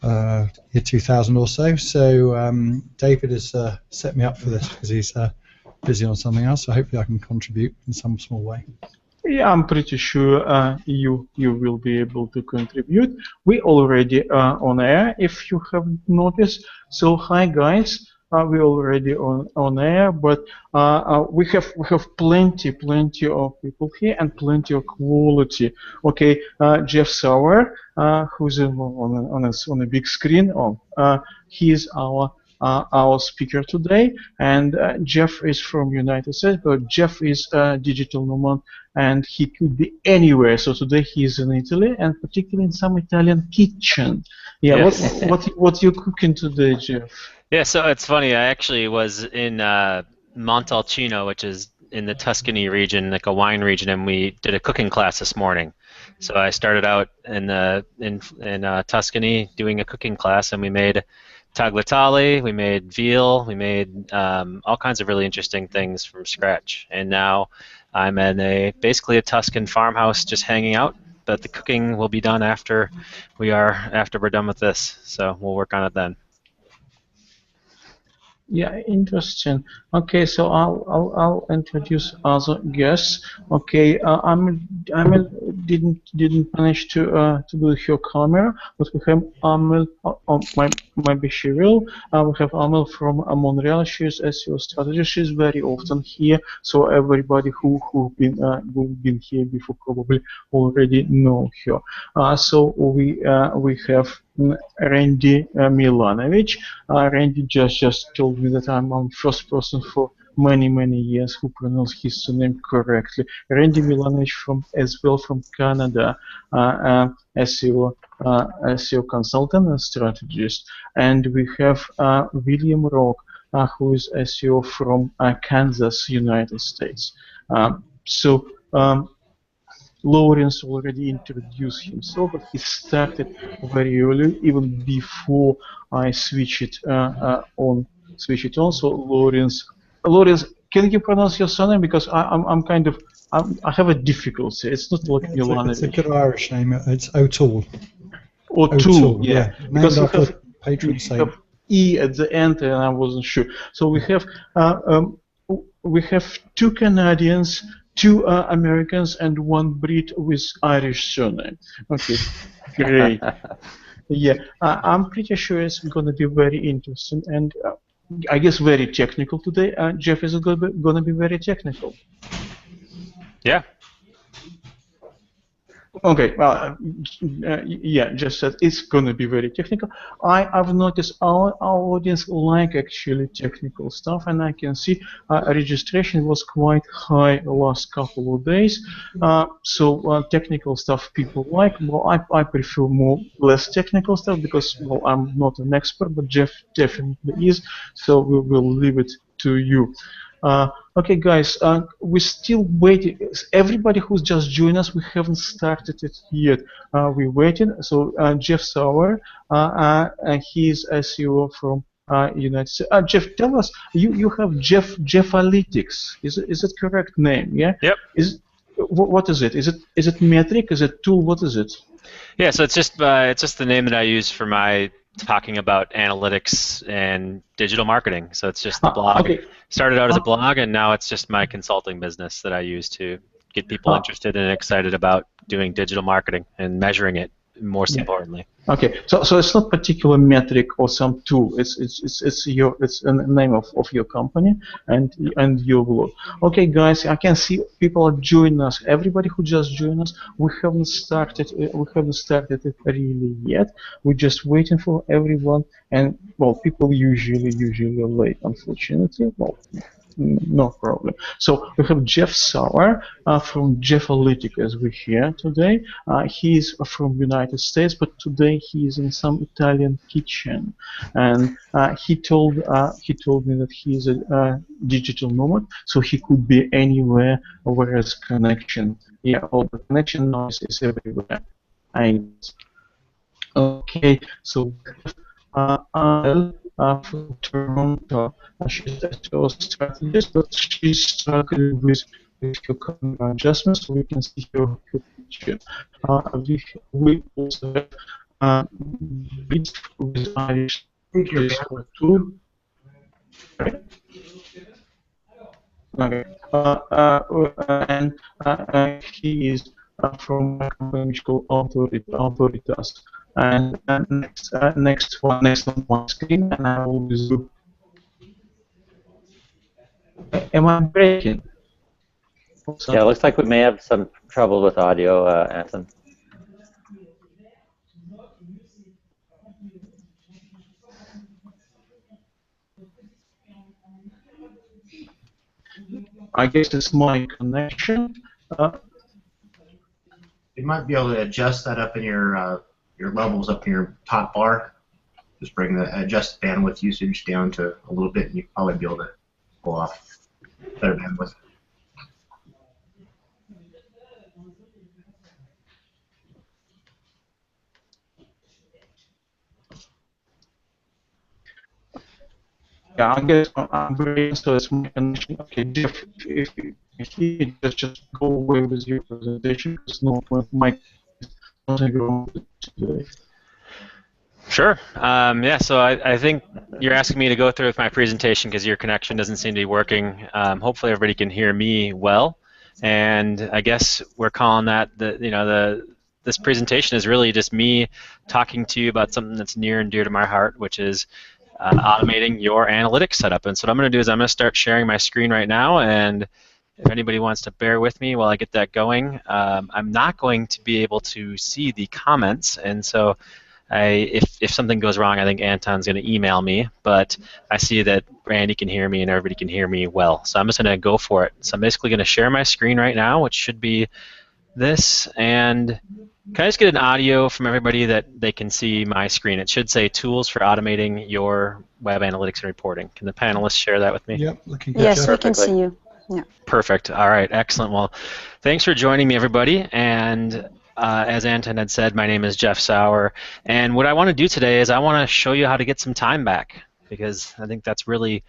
year 2000 or so. So David has set me up for this because he's busy on something else. So hopefully I can contribute in some small way. Yeah, I'm pretty sure you will be able to contribute. We already on air, if you have noticed. So hi guys, we're already on air, but we have plenty of people here and plenty of quality. Okay, Jeff Sauer, who's on a big screen. He is our speaker today, and Jeff is from United States, but Jeff is a digital nomad, and he could be anywhere. So today he is in Italy, and particularly in some Italian kitchen. Yeah, yes. What you cooking today, Jeff? Yeah, so it's funny. I actually was in Montalcino, which is in the Tuscany region, like a wine region, and we did a cooking class this morning. So I started out in Tuscany doing a cooking class, and we made tagliatelle, we made veal, we made all kinds of really interesting things from scratch. And now I'm in basically a Tuscan farmhouse just hanging out, but the cooking will be done after we're done with this. So we'll work on it then. Yeah, interesting. Okay, so I'll introduce other guests. Okay, Amel didn't manage to do her camera, but we have Amel. Maybe she will. We have Amel from Montreal. She's SEO strategist. She's very often here, so everybody who've been here before probably already know her. So we have Randy Milanovic. Randy just told me that I'm first person for many years who pronounce his name correctly. Randy Milanovic as well from Canada, SEO consultant and strategist. And we have William Rock, who is SEO from Kansas, United States. Laurence already introduced himself, but he started very early, even before I switch it on. So Laurence, can you pronounce your surname? Because I have a difficulty. It's not like Milanovic. It's a good Irish name. It's O'Toole. O'Toole, yeah. Because you have patron saint. E at the end, and I wasn't sure. So we have two Canadians, two Americans, and one Brit with Irish surname. Okay, great. Yeah, I'm pretty sure it's going to be very interesting and I guess very technical today. Jeff, is it going to be very technical? Yeah. Okay, well, yeah, just that it's going to be very technical. I've noticed our audience like actually technical stuff, and I can see registration was quite high the last couple of days. So technical stuff people like. Well, I prefer less technical stuff because, well, I'm not an expert, but Jeff definitely is. So we will leave it to you. Okay, guys, we're still waiting. Everybody who's just joined us, we haven't started it yet. We're waiting. So Jeff Sauer, he's SEO from United States. Jeff, tell us, you have Jeffalytics. Is it correct name? Yeah. Yep. What is it? Is it metric? Is it tool? What is it? Yeah, so it's just the name that I use for my talking about analytics and digital marketing. So it's just the blog. Okay. Started out as a blog, and now it's just my consulting business that I use to get people interested and excited about doing digital marketing and measuring it, most importantly. Okay, so it's not particular metric or some tool. It's the name of your company and your blog. Okay, guys, I can see people are joining us. Everybody who just joined us, we haven't started it really yet. We're just waiting for everyone, and well, people usually are late, unfortunately. Well, no problem. So we have Jeff Sauer from Jeffalytics as we hear today. He's from United States, but today he's in some Italian kitchen, and he told me that he's a digital nomad, so he could be anywhere, whereas connection, all the connection noise is everywhere. Okay, so from Toronto, she's a strategist, but she's struggling with her camera adjustments, so we can see her picture. We also have bits with Irish think your is bandwidth. two. Okay. And he is from a company which called Authoritas. And next on my screen, and I will do. Am I breaking? Yeah, it looks like we may have some trouble with audio, Anton. I guess it's my connection. You might be able to adjust that up in your levels up in your top bar. Just bring the adjust bandwidth usage down to a little bit, and you'll probably be able to pull off better bandwidth. Yeah, I guess I'm breaking, so it's my connection. Okay, Jeff, if you just go away with your presentation, because no my today. Sure. Yeah, so I think you're asking me to go through with my presentation because your connection doesn't seem to be working. Hopefully everybody can hear me well. And I guess we're calling that this presentation is really just me talking to you about something that's near and dear to my heart, which is automating your analytics setup. And so what I'm going to do is I'm going to start sharing my screen right now, and if anybody wants to bear with me while I get that going, I'm not going to be able to see the comments, and so if something goes wrong, I think Anton's going to email me, but I see that Randy can hear me and everybody can hear me well. So I'm just going to go for it. So I'm basically going to share my screen right now, which should be this, and can I just get an audio from everybody that they can see my screen? It should say Tools for Automating Your Web Analytics and Reporting. Can the panelists share that with me? Yep, looking good. Yes, we can see you. Yeah. Perfect. All right, excellent. Well, thanks for joining me, everybody. And as Anton had said, my name is Jeff Sauer, and what I want to do today is I want to show you how to get some time back, because I think that's really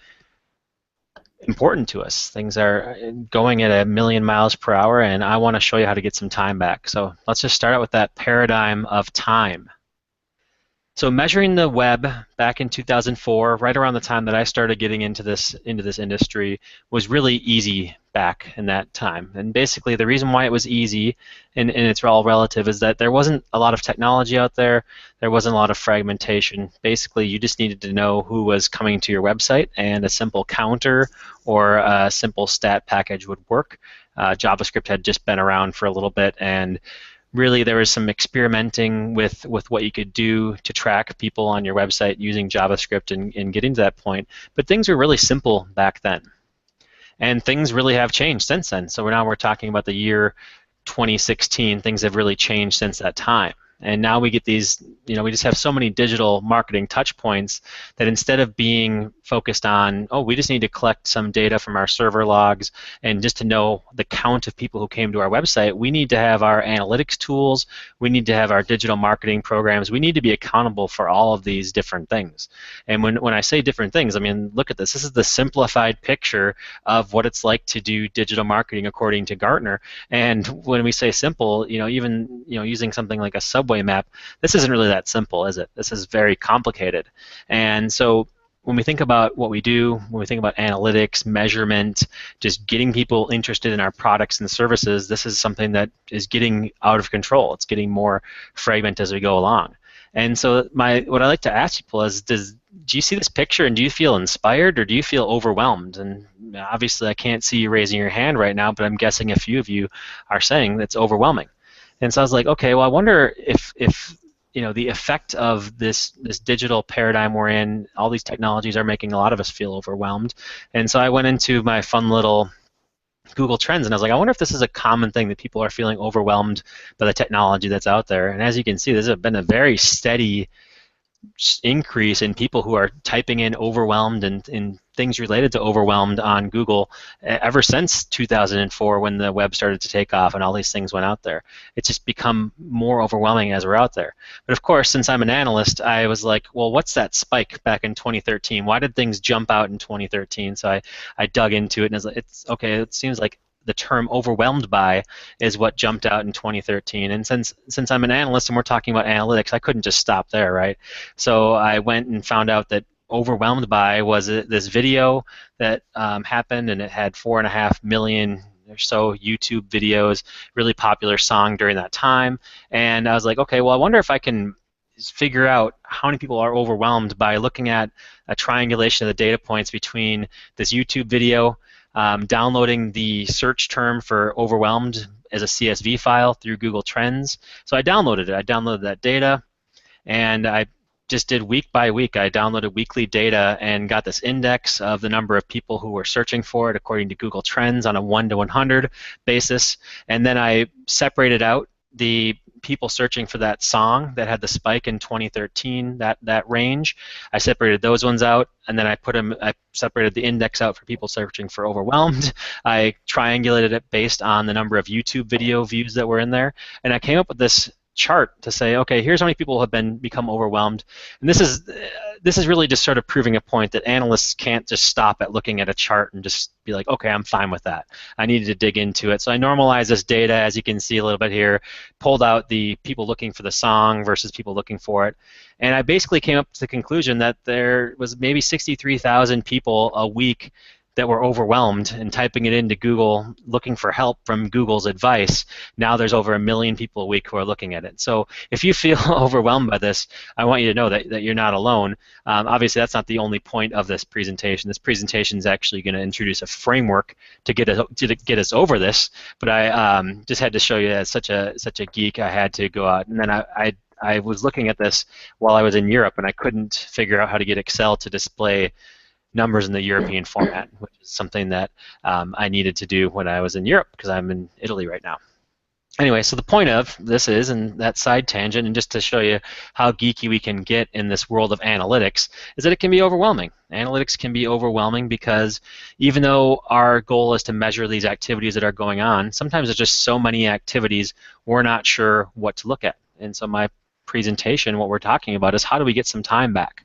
important to us. Things are going at 1,000,000 miles per hour, and I want to show you how to get some time back. So let's just start out with that paradigm of time. So measuring the web back in 2004, right around the time that I started getting into this industry, was really easy back in that time. And basically the reason why it was easy, and it's all relative, is that there wasn't a lot of technology out there. There wasn't a lot of fragmentation. Basically you just needed to know who was coming to your website, and a simple counter or a simple stat package would work. JavaScript had just been around for a little bit, and really there was some experimenting with what you could do to track people on your website using JavaScript and getting to that point. But things were really simple back then. And things really have changed since then. So now we're talking about the year 2016. Things have really changed since that time. And now we get these, we just have so many digital marketing touch points that instead of being focused on, oh, we just need to collect some data from our server logs and just to know the count of people who came to our website, we need to have our analytics tools, we need to have our digital marketing programs, we need to be accountable for all of these different things. And when I say different things, I mean, look at this. This is the simplified picture of what it's like to do digital marketing according to Gartner. And when we say simple, even using something like a subway map, this isn't really that simple, is it? This is very complicated. And so when we think about what we do, when we think about analytics, measurement, just getting people interested in our products and services, this is something that is getting out of control. It's getting more fragmented as we go along. And so what I like to ask people is, do you see this picture and do you feel inspired or do you feel overwhelmed? And obviously I can't see you raising your hand right now, but I'm guessing a few of you are saying that's overwhelming. And so I was like, okay, well, I wonder if the effect of this digital paradigm we're in, all these technologies are making a lot of us feel overwhelmed. And so I went into my fun little Google Trends, and I was like, I wonder if this is a common thing that people are feeling overwhelmed by the technology that's out there. And as you can see, there's been a very steady increase in people who are typing in overwhelmed and things related to overwhelmed on Google ever since 2004 when the web started to take off and all these things went out there. It's just become more overwhelming as we're out there. But of course, since I'm an analyst, I was like, well, what's that spike back in 2013? Why did things jump out in 2013? So I dug into it and I was like, it's okay, it seems like the term overwhelmed by is what jumped out in 2013. And since I'm an analyst and we're talking about analytics, I couldn't just stop there, right? So I went and found out that overwhelmed by was this video that happened, and it had 4.5 million or so YouTube videos, really popular song during that time. And I was like, okay, well, I wonder if I can figure out how many people are overwhelmed by looking at a triangulation of the data points between this YouTube video, downloading the search term for overwhelmed as a CSV file through Google Trends. So I downloaded it. I downloaded that data, and I just did week by week. I downloaded weekly data and got this index of the number of people who were searching for it according to Google Trends on a 1 to 100 basis. And then I separated out the people searching for that song that had the spike in 2013, that range. I separated those ones out, and then I separated the index out for people searching for overwhelmed. I triangulated it based on the number of YouTube video views that were in there, and I came up with this chart to say, okay, here's how many people have become overwhelmed. And this is really just sort of proving a point that analysts can't just stop at looking at a chart and just be like, okay, I'm fine with that. I needed to dig into it. So I normalized this data, as you can see a little bit here, pulled out the people looking for the song versus people looking for it. And I basically came up to the conclusion that there was maybe 63,000 people a week that were overwhelmed and typing it into Google, looking for help from Google's advice. Now there's over 1 million people a week who are looking at it. So if you feel overwhelmed by this, I want you to know that you're not alone. Obviously, that's not the only point of this presentation. This presentation is actually going to introduce a framework to get us over this. But I just had to show you, as such a geek, I had to go out. And then I was looking at this while I was in Europe, and I couldn't figure out how to get Excel to display numbers in the European format, which is something that I needed to do when I was in Europe, because I'm in Italy right now. Anyway, so the point of this is, and that side tangent, and just to show you how geeky we can get in this world of analytics, is that it can be overwhelming. Analytics can be overwhelming because even though our goal is to measure these activities that are going on, sometimes there's just so many activities we're not sure what to look at. And so my presentation, what we're talking about, is how do we get some time back?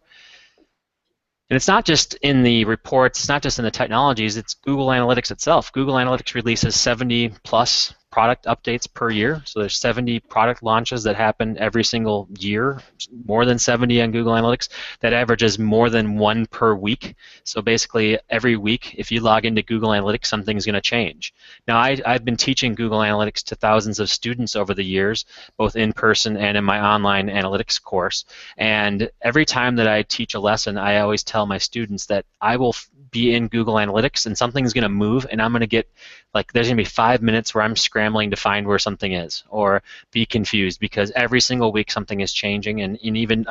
And it's not just in the reports, it's not just in the technologies, it's Google Analytics itself. Google Analytics releases 70+ product updates per year. So there's 70 product launches that happen every single year, more than 70 on Google Analytics. That averages more than 1 per week. So basically every week, if you log into Google Analytics, something's going to change. Now I've been teaching Google Analytics to thousands of students over the years, both in person and in my online analytics course. And every time that I teach a lesson, I always tell my students that I will be in Google Analytics and something's going to move, and I'm going to get, like, there's going to be 5 minutes where I'm scrambling to find where something is, or be confused, because every single week something is changing, and even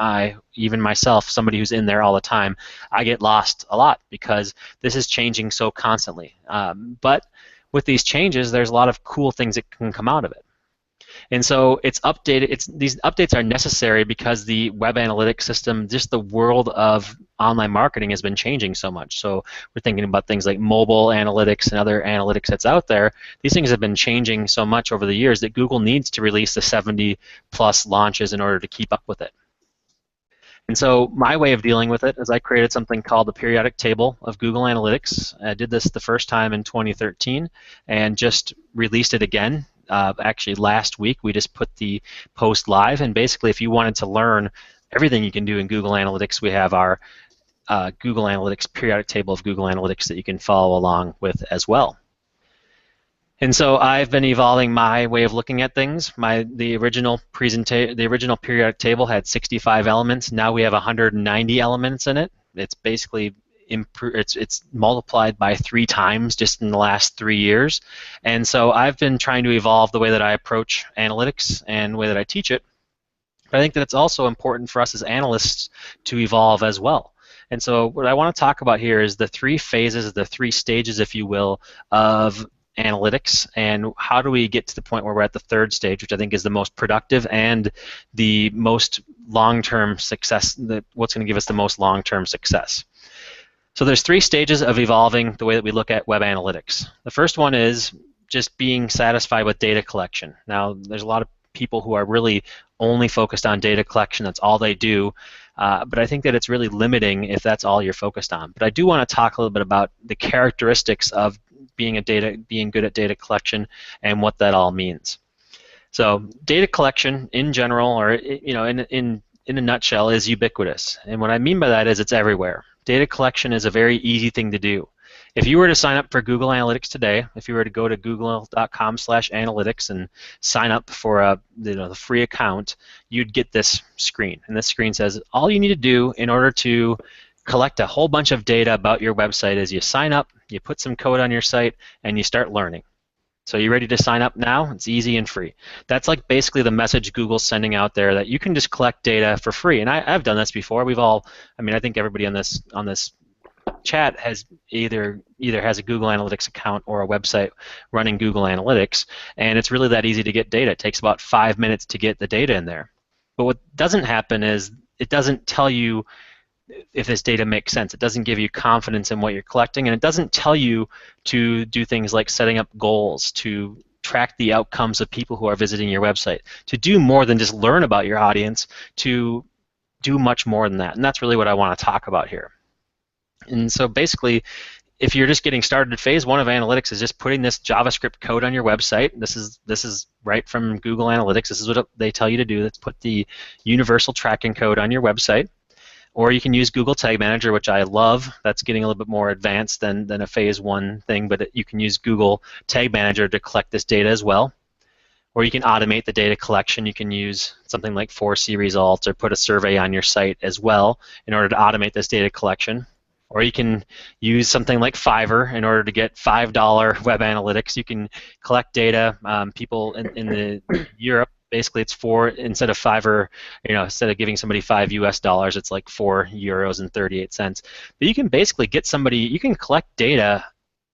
myself, somebody who's in there all the time, I get lost a lot because this is changing so constantly. But with these changes, there's a lot of cool things that can come out of it. And so it's updated. These updates are necessary because the web analytics system, just the world of online marketing, has been changing so much. So we're thinking about things like mobile analytics and other analytics that's out there. These things have been changing so much over the years that Google needs to release the 70+ launches in order to keep up with it. And so my way of dealing with it is I created something called the periodic table of Google Analytics. I did this the first time in 2013 and just released it again. Actually, last week we just put the post live, and basically if you wanted to learn everything you can do in Google Analytics, we have our Google Analytics periodic table of Google Analytics that you can follow along with as well. And so I've been evolving my way of looking at things. The original periodic table had 65 elements. Now we have 190 elements in it. It's basically it's multiplied by 3 times just in the last 3 years. And so I've been trying to evolve the way that I approach analytics and the way that I teach it. But I think that it's also important for us as analysts to evolve as well. And so what I want to talk about here is the 3 phases, the 3 stages, if you will, of analytics, and how do we get to the point where we're at the 3rd stage, which I think is the most productive and the most long-term success, what's going to give us the most long-term success. So there's 3 stages of evolving the way that we look at web analytics. The first one is just being satisfied with data collection. Now, there's a lot of people who are really only focused on data collection. That's all they do. But I think that it's really limiting if that's all you're focused on. But I do want to talk a little bit about the characteristics of being good at data collection and what that all means. So data collection in general, or in a nutshell, is ubiquitous. And what I mean by that is it's everywhere. Data collection is a very easy thing to do. If you were to sign up for Google Analytics today, if you were to go to google.com/analytics and sign up for the free account, you'd get this screen. And this screen says all you need to do in order to collect a whole bunch of data about your website is you sign up, you put some code on your site, and you start learning. So you ready to sign up now? It's easy and free. That's like basically the message Google's sending out there, that you can just collect data for free. And I've done this before. I think everybody on this chat has either has a Google Analytics account or a website running Google Analytics, and it's really that easy to get data. It takes about 5 minutes to get the data in there. But what doesn't happen is it doesn't tell you if this data makes sense. It doesn't give you confidence in what you're collecting, and it doesn't tell you to do things like setting up goals, to track the outcomes of people who are visiting your website, to do more than just learn about your audience, to do much more than that. And that's really what I want to talk about here. And so basically, if you're just getting started at phase 1 of analytics, is just putting this JavaScript code on your website. This is right from Google Analytics. This is what they tell you to do. Let's put the universal tracking code on your website. Or you can use Google Tag Manager, which I love. That's getting a little bit more advanced than a phase 1 thing, but you can use Google Tag Manager to collect this data as well. Or you can automate the data collection. You can use something like 4C results or put a survey on your site as well in order to automate this data collection. Or you can use something like Fiverr in order to get $5 web analytics. You can collect data. People in Europe, basically it's instead of Fiverr, instead of giving somebody $5 US, it's like €4.38. But you can basically you can collect data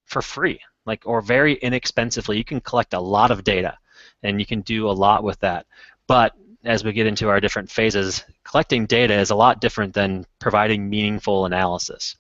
for free, or very inexpensively. You can collect a lot of data, and you can do a lot with that. But as we get into our different phases, collecting data is a lot different than providing meaningful analysis.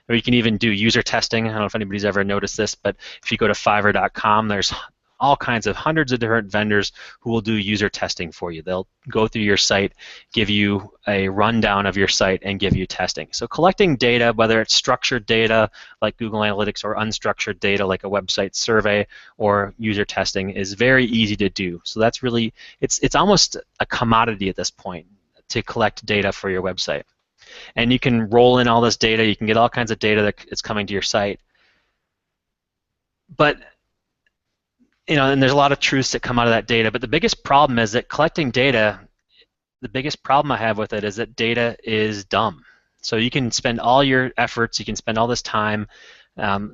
Or you can even do user testing. I don't know if anybody's ever noticed this, but if you go to Fiverr.com, there's all kinds of hundreds of different vendors who will do user testing for you. They'll go through your site, give you a rundown of your site, and give you testing. So collecting data, whether it's structured data like Google Analytics or unstructured data like a website survey or user testing, is very easy to do. So that's really, it's almost a commodity at this point to collect data for your website. And you can roll in all this data. You can get all kinds of data that is coming to your site. But and there's a lot of truths that come out of that data, but the biggest problem is that collecting data, the biggest problem I have with it is that data is dumb. So you can spend all your efforts, you can spend all this time,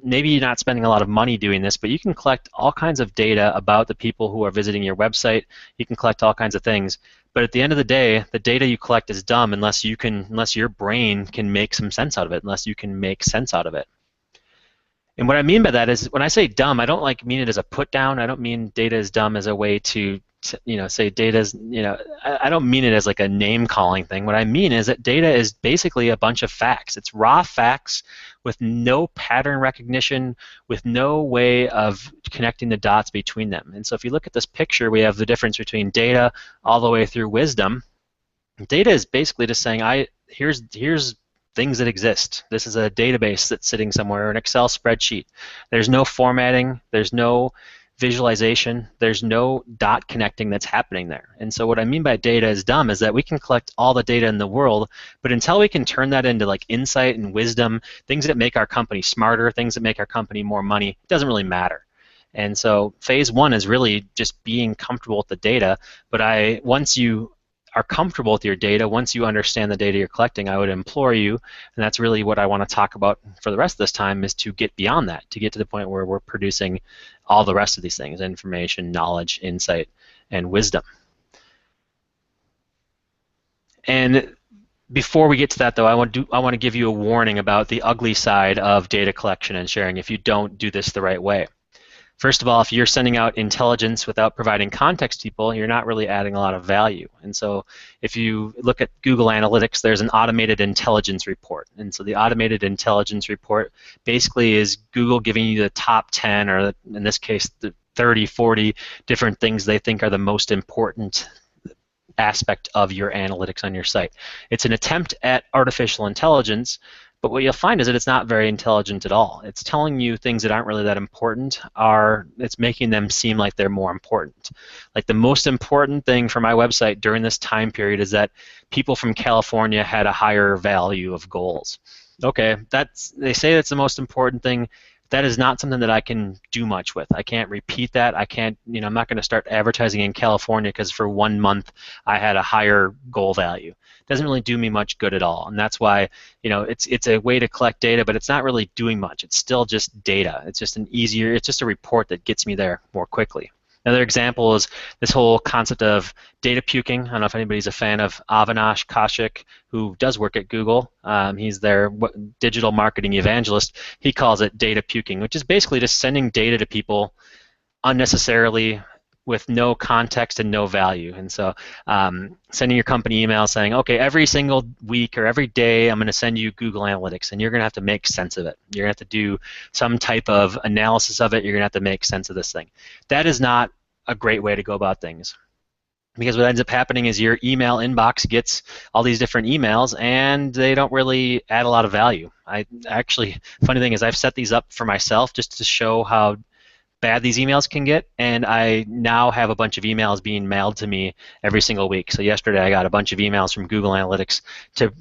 maybe you're not spending a lot of money doing this, but you can collect all kinds of data about the people who are visiting your website. You can collect all kinds of things, but at the end of the day, the data you collect is dumb unless your brain can make some sense out of it, unless you can make sense out of it. And what I mean by that is, when I say dumb, I don't mean it as a put down. I don't mean data is dumb as a way to say data's, I don't mean it as like a name calling thing. What I mean is that data is basically a bunch of facts. It's raw facts with no pattern recognition, with no way of connecting the dots between them. And so if you look at this picture, we have the difference between data all the way through wisdom. Data is basically just saying, here's things that exist. This is a database that's sitting somewhere, an Excel spreadsheet. There's no formatting, there's no visualization, there's no dot connecting that's happening there. And so what I mean by data is dumb is that we can collect all the data in the world, but until we can turn that into like insight and wisdom, things that make our company smarter, things that make our company more money, it doesn't really matter. And so phase 1 is really just being comfortable with the data, but once you are comfortable with your data, once you understand the data you're collecting, I would implore you, and that's really what I want to talk about for the rest of this time, is to get beyond that, to get to the point where we're producing all the rest of these things: information, knowledge, insight, and wisdom. And before we get to that, though, I want to give you a warning about the ugly side of data collection and sharing if you don't do this the right way. First of all, if you're sending out intelligence without providing context to people, you're not really adding a lot of value. And so if you look at Google Analytics, there's an automated intelligence report. And so the automated intelligence report basically is Google giving you the top 10, or in this case, the 30, 40 different things they think are the most important aspect of your analytics on your site. It's an attempt at artificial intelligence, But what you'll find is that it's not very intelligent at all. It's telling you things that aren't really that important. It's making them seem like they're more important. Like the most important thing for my website during this time period is that people from California had a higher value of goals. Okay, they say that's the most important thing. That is not something that I can do much with. I can't repeat that. I can't, I'm not going to start advertising in California because for 1 month I had a higher goal value. It doesn't really do me much good at all, and that's why, it's a way to collect data, but it's not really doing much. It's still just data. It's just it's just a report that gets me there more quickly. Another example is this whole concept of data puking. I don't know if anybody's a fan of Avinash Kaushik, who does work at Google. He's their digital marketing evangelist. He calls it data puking, which is basically just sending data to people unnecessarily with no context and no value. And so sending your company email saying, okay, every single week or every day I'm going to send you Google Analytics, and you're going to have to make sense of it. You're going to have to do some type of analysis of it. You're going to have to make sense of this thing. That is not a great way to go about things. Because what ends up happening is your email inbox gets all these different emails, and they don't really add a lot of value. Funny thing is I've set these up for myself just to show how bad these emails can get, and I now have a bunch of emails being mailed to me every single week. So yesterday I got a bunch of emails from Google Analytics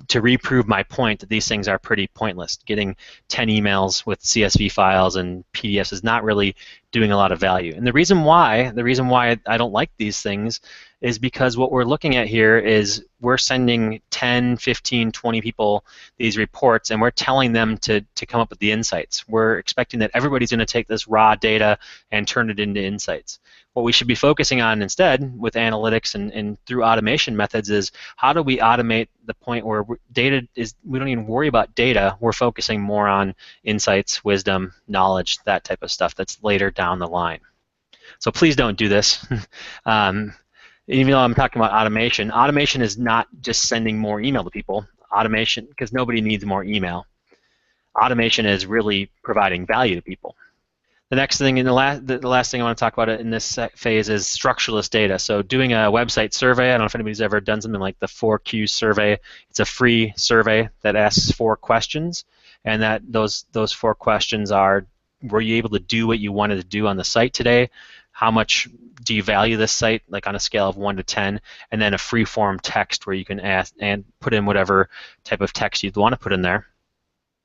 to reprove my point that these things are pretty pointless. Getting 10 emails with CSV files and PDFs is not really doing a lot of value. And the reason why I don't like these things is because what we're looking at here is we're sending 10, 15, 20 people these reports, and we're telling them to come up with the insights. We're expecting that everybody's going to take this raw data and turn it into insights. What we should be focusing on instead with analytics and through automation methods is how do we automate the point where we don't even worry about data, we're focusing more on insights, wisdom, knowledge, that type of stuff that's later down the line. So please don't do this. Even though I'm talking about automation is not just sending more email to people. Automation, because nobody needs more email. Automation is really providing value to people. The next thing, and the last thing I want to talk about in this phase is structuralist data. So doing a website survey, I don't know if anybody's ever done something like the 4Q survey. It's a free survey that asks 4 questions, and that those 4 questions are: were you able to do what you wanted to do on the site today? How much do you value this site, like on a scale of 1 to 10? And then a free-form text where you can ask and put in whatever type of text you'd want to put in there.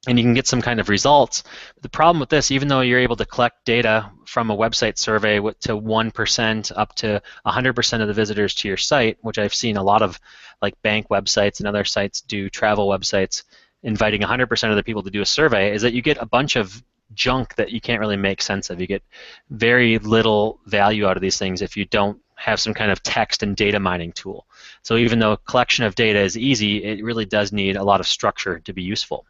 And you can get some kind of results. The problem with this, even though you're able to collect data from a website survey to 1% up to 100% of the visitors to your site, which I've seen a lot of like bank websites and other sites do, travel websites, inviting 100% of the people to do a survey, is that you get a bunch of junk that you can't really make sense of. You get very little value out of these things if you don't have some kind of text and data mining tool. So even though collection of data is easy, it really does need a lot of structure to be useful.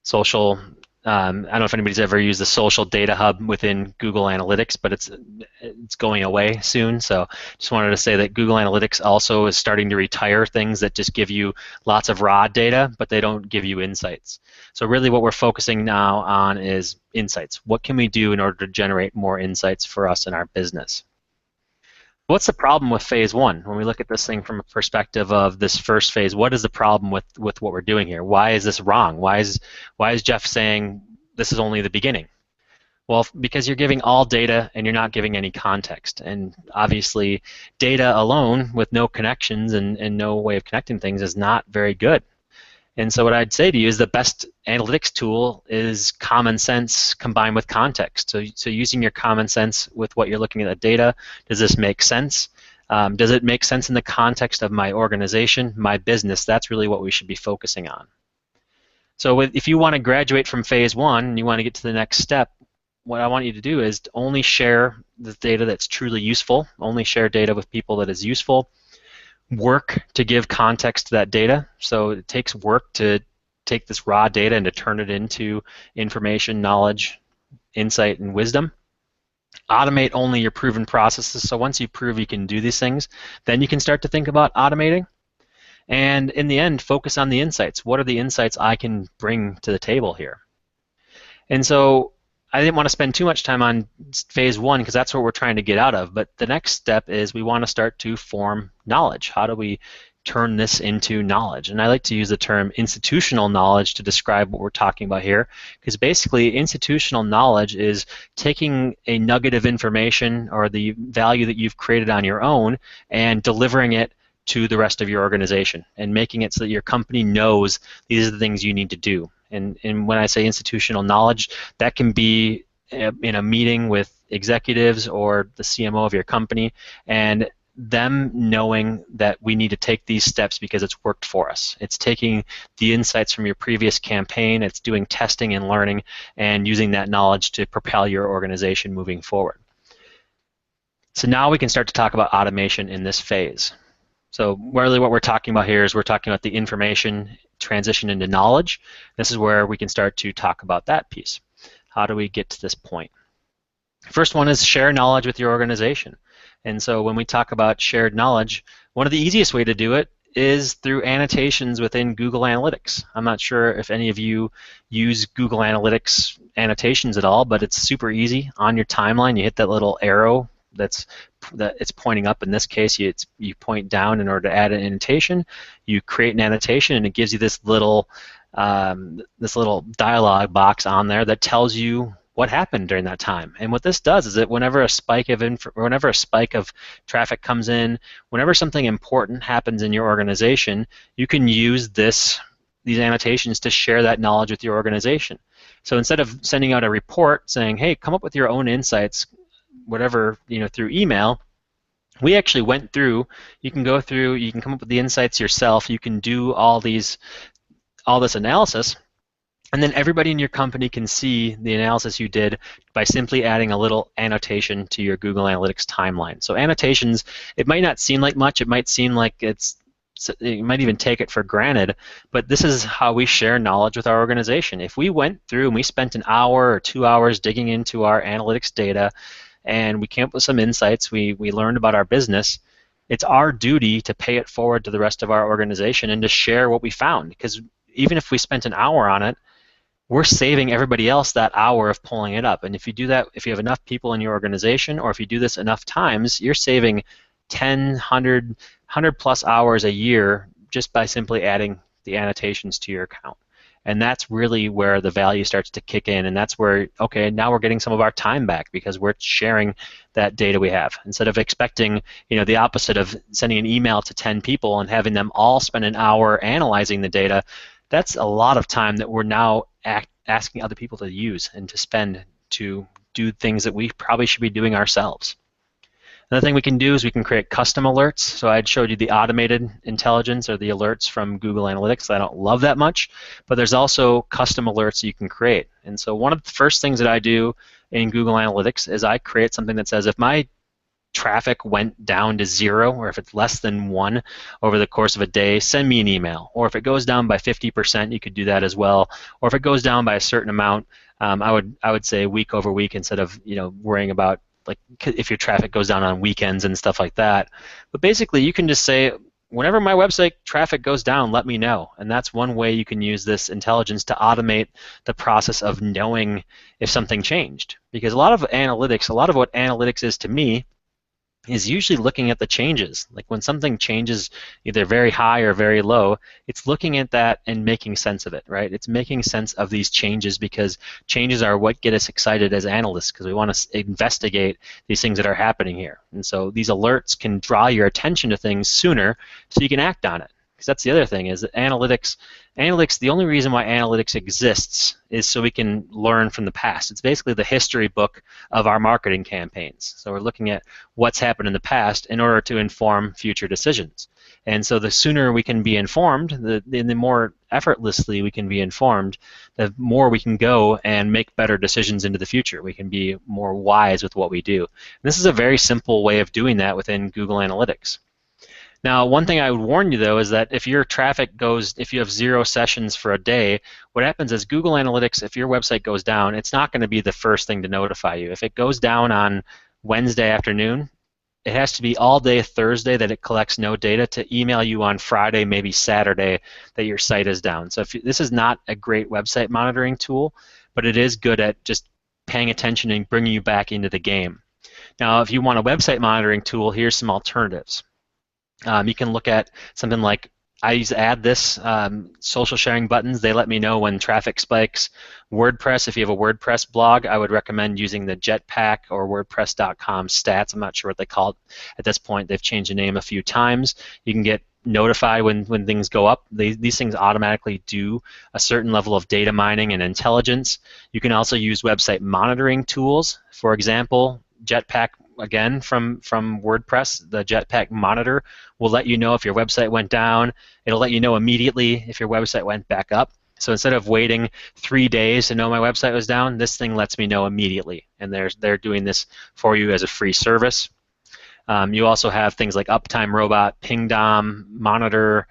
Social, I don't know if anybody's ever used the social data hub within Google Analytics, but it's going away soon. So just wanted to say that Google Analytics also is starting to retire things that just give you lots of raw data, but they don't give you insights. So really what we're focusing now on is insights. What can we do in order to generate more insights for us in our business? What's the problem with phase 1? When we look at this thing from a perspective of this first phase, what is the problem with what we're doing here? Why is this wrong? Why is Jeff saying this is only the beginning? Well, because you're giving all data and you're not giving any context. And obviously, data alone with no connections and no way of connecting things is not very good. And so what I'd say to you is the best analytics tool is common sense combined with context. So using your common sense with what you're looking at the data, does this make sense? Does it make sense in the context of my organization, my business? That's really what we should be focusing on. So if you want to graduate from phase 1 and you want to get to the next step, what I want you to do is to only share the data that's truly useful, only share data with people that is useful, work to give context to that data. So it takes work to take this raw data and to turn it into information, knowledge, insight, and wisdom. Automate only your proven processes. So once you prove you can do these things, then you can start to think about automating. And in the end, focus on the insights. What are the insights I can bring to the table here? And so I didn't want to spend too much time on phase 1 because that's what we're trying to get out of. But the next step is we want to start to form knowledge. How do we turn this into knowledge. And I like to use the term institutional knowledge to describe what we're talking about here, because basically institutional knowledge is taking a nugget of information or the value that you've created on your own and delivering it to the rest of your organization and making it so that your company knows these are the things you need to do. And when I say institutional knowledge, that can be in a meeting with executives or the CMO of your company, and them knowing that we need to take these steps because it's worked for us. It's taking the insights from your previous campaign, it's doing testing and learning, and using that knowledge to propel your organization moving forward. So now we can start to talk about automation in this phase. So really what we're talking about here is we're talking about the information transition into knowledge. This is where we can start to talk about that piece. How do we get to this point? First one is share knowledge with your organization. And so when we talk about shared knowledge, one of the easiest way to do it is through annotations within Google Analytics. I'm not sure if any of you use Google Analytics annotations at all, but it's super easy. On your timeline, you hit that little arrow that it's pointing up. In this case, you point down in order to add an annotation. You create an annotation, and it gives you this little dialog box on there that tells you what happened during that time. And what this does is that whenever a spike of traffic comes in, whenever something important happens in your organization, you can use these annotations to share that knowledge with your organization. So instead of sending out a report saying, hey, come up with your own insights, whatever, through email, we actually went through, you can go through, you can come up with the insights yourself, you can do all this analysis, and then everybody in your company can see the analysis you did by simply adding a little annotation to your Google Analytics timeline. So annotations, it might not seem like much, it might seem like you might even take it for granted, but this is how we share knowledge with our organization. If we went through and we spent an hour or 2 hours digging into our analytics data and we came up with some insights, we learned about our business, it's our duty to pay it forward to the rest of our organization and to share what we found, because even if we spent an hour on it, we're saving everybody else that hour of pulling it up. And if you do that, if you have enough people in your organization, or if you do this enough times, you're saving 10, 100 plus hours a year just by simply adding the annotations to your account. And that's really where the value starts to kick in, and that's where, okay, now we're getting some of our time back because we're sharing that data we have. Instead of expecting, the opposite of sending an email to 10 people and having them all spend an hour analyzing the data, that's a lot of time that we're now asking other people to use and to spend to do things that we probably should be doing ourselves. Another thing we can do is we can create custom alerts. So I showed you the automated intelligence or the alerts from Google Analytics. I don't love that much, but there's also custom alerts you can create. And so one of the first things that I do in Google Analytics is I create something that says if my traffic went down to 0, or if it's less than 1 over the course of a day, send me an email. Or if it goes down by 50%, you could do that as well. Or if it goes down by a certain amount, I would say week over week instead of worrying about like if your traffic goes down on weekends and stuff like that. But basically, you can just say, whenever my website traffic goes down, let me know. And that's one way you can use this intelligence to automate the process of knowing if something changed. Because a lot of what analytics is to me is usually looking at the changes. Like when something changes either very high or very low, it's looking at that and making sense of it, right? It's making sense of these changes because changes are what get us excited as analysts because we want to investigate these things that are happening here. And so these alerts can draw your attention to things sooner so you can act on it. Because that's the other thing is that analytics, the only reason why analytics exists is so we can learn from the past. It's basically the history book of our marketing campaigns. So we're looking at what's happened in the past in order to inform future decisions. And so the sooner we can be informed, the more effortlessly we can be informed, the more we can go and make better decisions into the future. We can be more wise with what we do. And this is a very simple way of doing that within Google Analytics. Now, one thing I would warn you, though, is that if your traffic if you have 0 sessions for a day, what happens is Google Analytics, if your website goes down, it's not going to be the first thing to notify you. If it goes down on Wednesday afternoon, it has to be all day Thursday that it collects no data to email you on Friday, maybe Saturday, that your site is down. So this is not a great website monitoring tool, but it is good at just paying attention and bringing you back into the game. Now, if you want a website monitoring tool, here's some alternatives. You can look at something like, I add this social sharing buttons. They let me know when traffic spikes. WordPress, if you have a WordPress blog, I would recommend using the Jetpack or WordPress.com stats. I'm not sure what they call it at this point. They've changed the name a few times. You can get notified when things go up. These things automatically do a certain level of data mining and intelligence. You can also use website monitoring tools. For example, Jetpack, again, from WordPress, the Jetpack Monitor will let you know if your website went down. It'll let you know immediately if your website went back up. So instead of waiting 3 days to know my website was down, this thing lets me know immediately. And they're doing this for you as a free service. You also have things like Uptime Robot, Pingdom, Monitor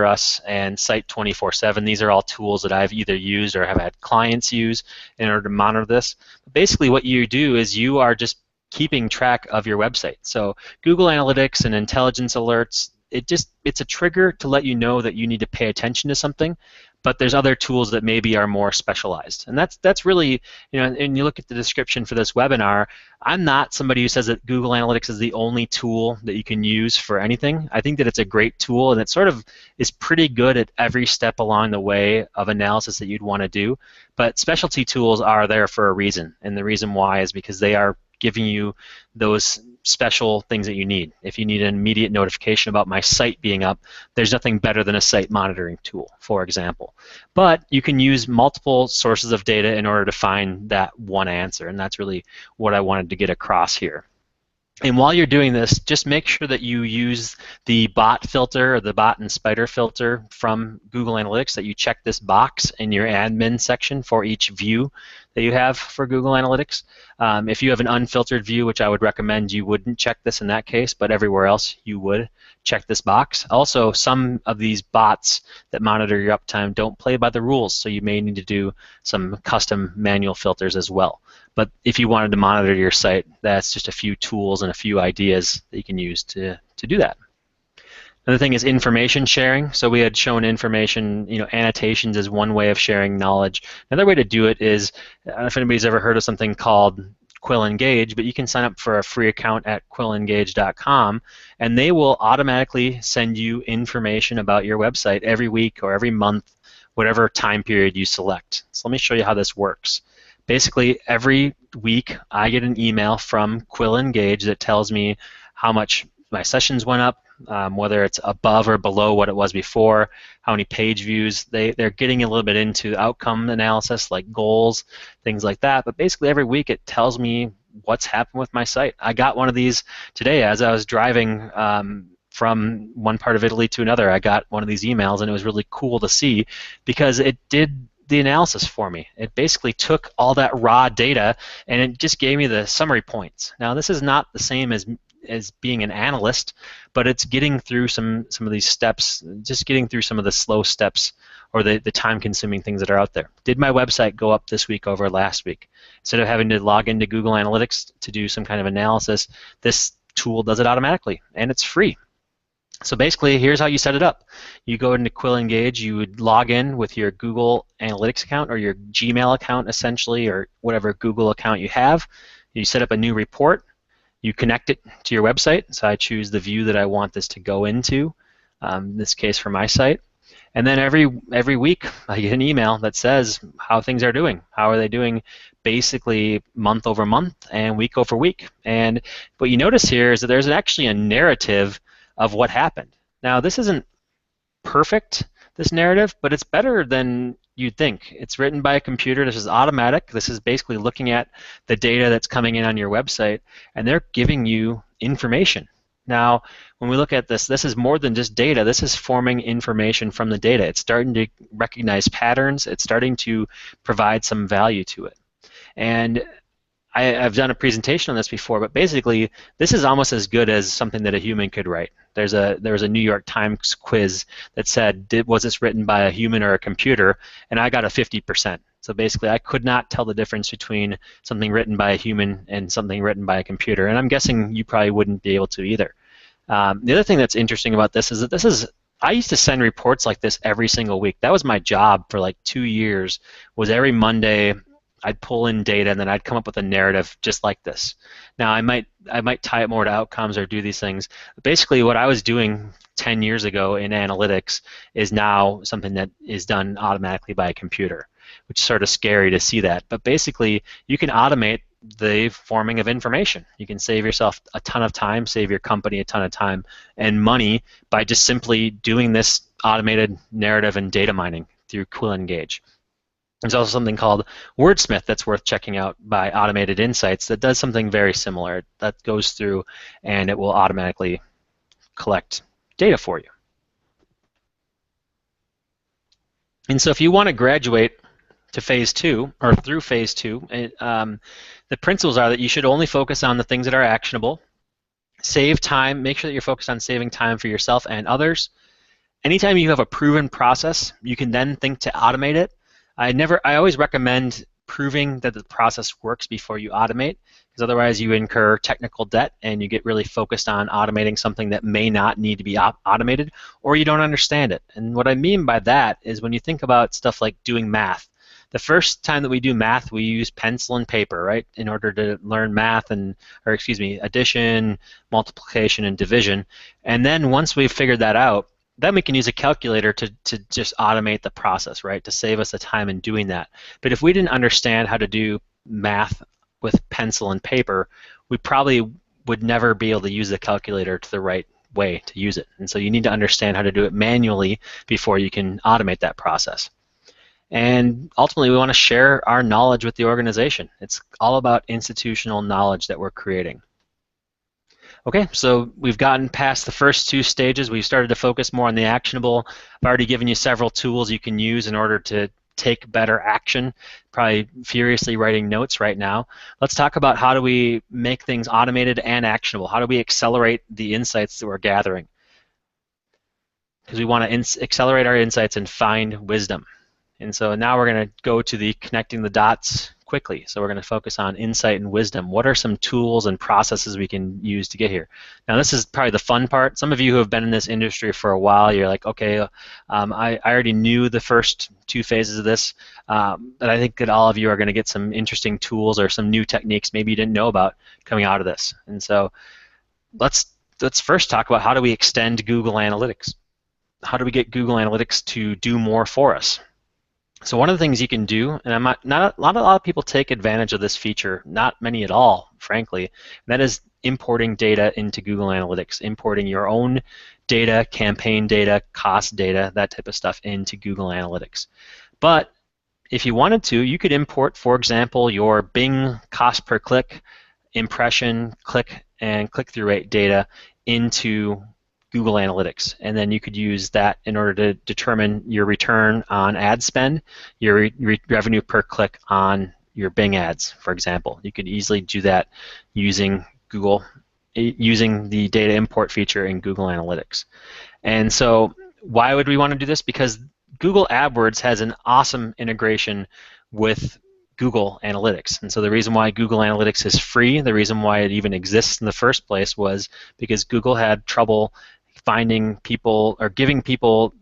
Us, and Site 24/7. These are all tools that I've either used or have had clients use in order to monitor this. Basically, what you do is you are just keeping track of your website. So Google Analytics and intelligence alerts, it's a trigger to let you know that you need to pay attention to something, but there's other tools that maybe are more specialized. And that's really, and you look at the description for this webinar, I'm not somebody who says that Google Analytics is the only tool that you can use for anything. I think that it's a great tool, and it sort of is pretty good at every step along the way of analysis that you'd want to do. But specialty tools are there for a reason, and the reason why is because they are giving you those special things that you need. If you need an immediate notification about my site being up, there's nothing better than a site monitoring tool, for example. But you can use multiple sources of data in order to find that one answer, and that's really what I wanted to get across here. And while you're doing this, just make sure that you use the bot filter or the bot and spider filter from Google Analytics, that you check this box in your admin section for each view that you have for Google Analytics. If you have an unfiltered view, which I would recommend you wouldn't check this in that case, but everywhere else you would check this box. Also, some of these bots that monitor your uptime don't play by the rules, so you may need to do some custom manual filters as well. But if you wanted to monitor your site, that's just a few tools and a few ideas that you can use to do that. Another thing is information sharing. So we had shown information, annotations is one way of sharing knowledge. Another way to do it is, I don't know if anybody's ever heard of something called Quill Engage, but you can sign up for a free account at quillengage.com, and they will automatically send you information about your website every week or every month, whatever time period you select. So let me show you how this works. Basically, every week I get an email from Quill Engage that tells me how much my sessions went up, whether it's above or below what it was before, how many page views. They're getting a little bit into outcome analysis, like goals, things like that. But basically, every week it tells me what's happened with my site. I got one of these today as I was driving from one part of Italy to another. I got one of these emails, and it was really cool to see because it did the analysis for me. It basically took all that raw data and it just gave me the summary points. Now, this is not the same as being an analyst, but it's getting through some of these steps, just getting through some of the slow steps or the time-consuming things that are out there. Did my website go up this week over last week? Instead of having to log into Google Analytics to do some kind of analysis, this tool does it automatically, and it's free. So basically, here's how you set it up. You go into Quill Engage, you would log in with your Google Analytics account or your Gmail account, essentially, or whatever Google account you have. You set up a new report. You connect it to your website. So I choose the view that I want this to go into, in this case for my site. And then every week, I get an email that says how things are doing. How are they doing basically month over month and week over week. And what you notice here is that there's actually a narrative of what happened. Now, this isn't perfect, this narrative, but it's better than you'd think. It's written by a computer. This is automatic. This is basically looking at the data that's coming in on your website, and they're giving you information. Now, when we look at this, this is more than just data. This is forming information from the data. It's starting to recognize patterns. It's starting to provide some value to it. And I've done a presentation on this before, but basically, this is almost as good as something that a human could write. There was a New York Times quiz that said, was this written by a human or a computer? And I got a 50%. So basically, I could not tell the difference between something written by a human and something written by a computer. And I'm guessing you probably wouldn't be able to either. The other thing that's interesting about this is that I used to send reports like this every single week. That was my job for like 2 years, was every Monday I'd pull in data, and then I'd come up with a narrative just like this. Now I might tie it more to outcomes or do these things. Basically, what I was doing 10 years ago in analytics is now something that is done automatically by a computer, which is sort of scary to see that. But basically, you can automate the forming of information. You can save yourself a ton of time, save your company a ton of time and money by just simply doing this automated narrative and data mining through QuillEngage. There's also something called Wordsmith that's worth checking out by Automated Insights that does something very similar. That goes through and it will automatically collect data for you. And so if you want to graduate to phase 2 or through phase 2, the principles are that you should only focus on the things that are actionable, save time, make sure that you're focused on saving time for yourself and others. Anytime you have a proven process, you can then think to automate it. I always recommend proving that the process works before you automate, because otherwise you incur technical debt and you get really focused on automating something that may not need to be automated, or you don't understand it. And what I mean by that is when you think about stuff like doing math, the first time that we do math, we use pencil and paper, right, in order to learn math addition, multiplication, and division. And then once we've figured that out, then we can use a calculator to just automate the process, right, to save us the time in doing that. But if we didn't understand how to do math with pencil and paper, we probably would never be able to use the calculator to the right way to use it. And so you need to understand how to do it manually before you can automate that process. And ultimately, we want to share our knowledge with the organization. It's all about institutional knowledge that we're creating. Okay, so we've gotten past the first 2 stages. We've started to focus more on the actionable. I've already given you several tools you can use in order to take better action, probably furiously writing notes right now. Let's talk about how do we make things automated and actionable. How do we accelerate the insights that we're gathering? Because we want to accelerate our insights and find wisdom. And so now we're going to go to the connecting the dots quickly. So we're going to focus on insight and wisdom. What are some tools and processes we can use to get here? Now this is probably the fun part. Some of you who have been in this industry for a while, you're like, okay, I already knew the first 2 phases of this, but I think that all of you are going to get some interesting tools or some new techniques maybe you didn't know about coming out of this. And so let's first talk about how do we extend Google Analytics. How do we get Google Analytics to do more for us? So one of the things you can do, and not a lot of people take advantage of this feature, not many at all, frankly, and that is importing data into Google Analytics, importing your own data, campaign data, cost data, that type of stuff into Google Analytics. But if you wanted to, you could import, for example, your Bing cost per click, impression, click, and click-through rate data into Google Analytics, and then you could use that in order to determine your return on ad spend, your revenue per click on your Bing ads, for example. You could easily do that using the data import feature in Google Analytics. And so why would we want to do this? Because Google AdWords has an awesome integration with Google Analytics. And so the reason why Google Analytics is free, the reason why it even exists in the first place was because Google had trouble finding people or giving people,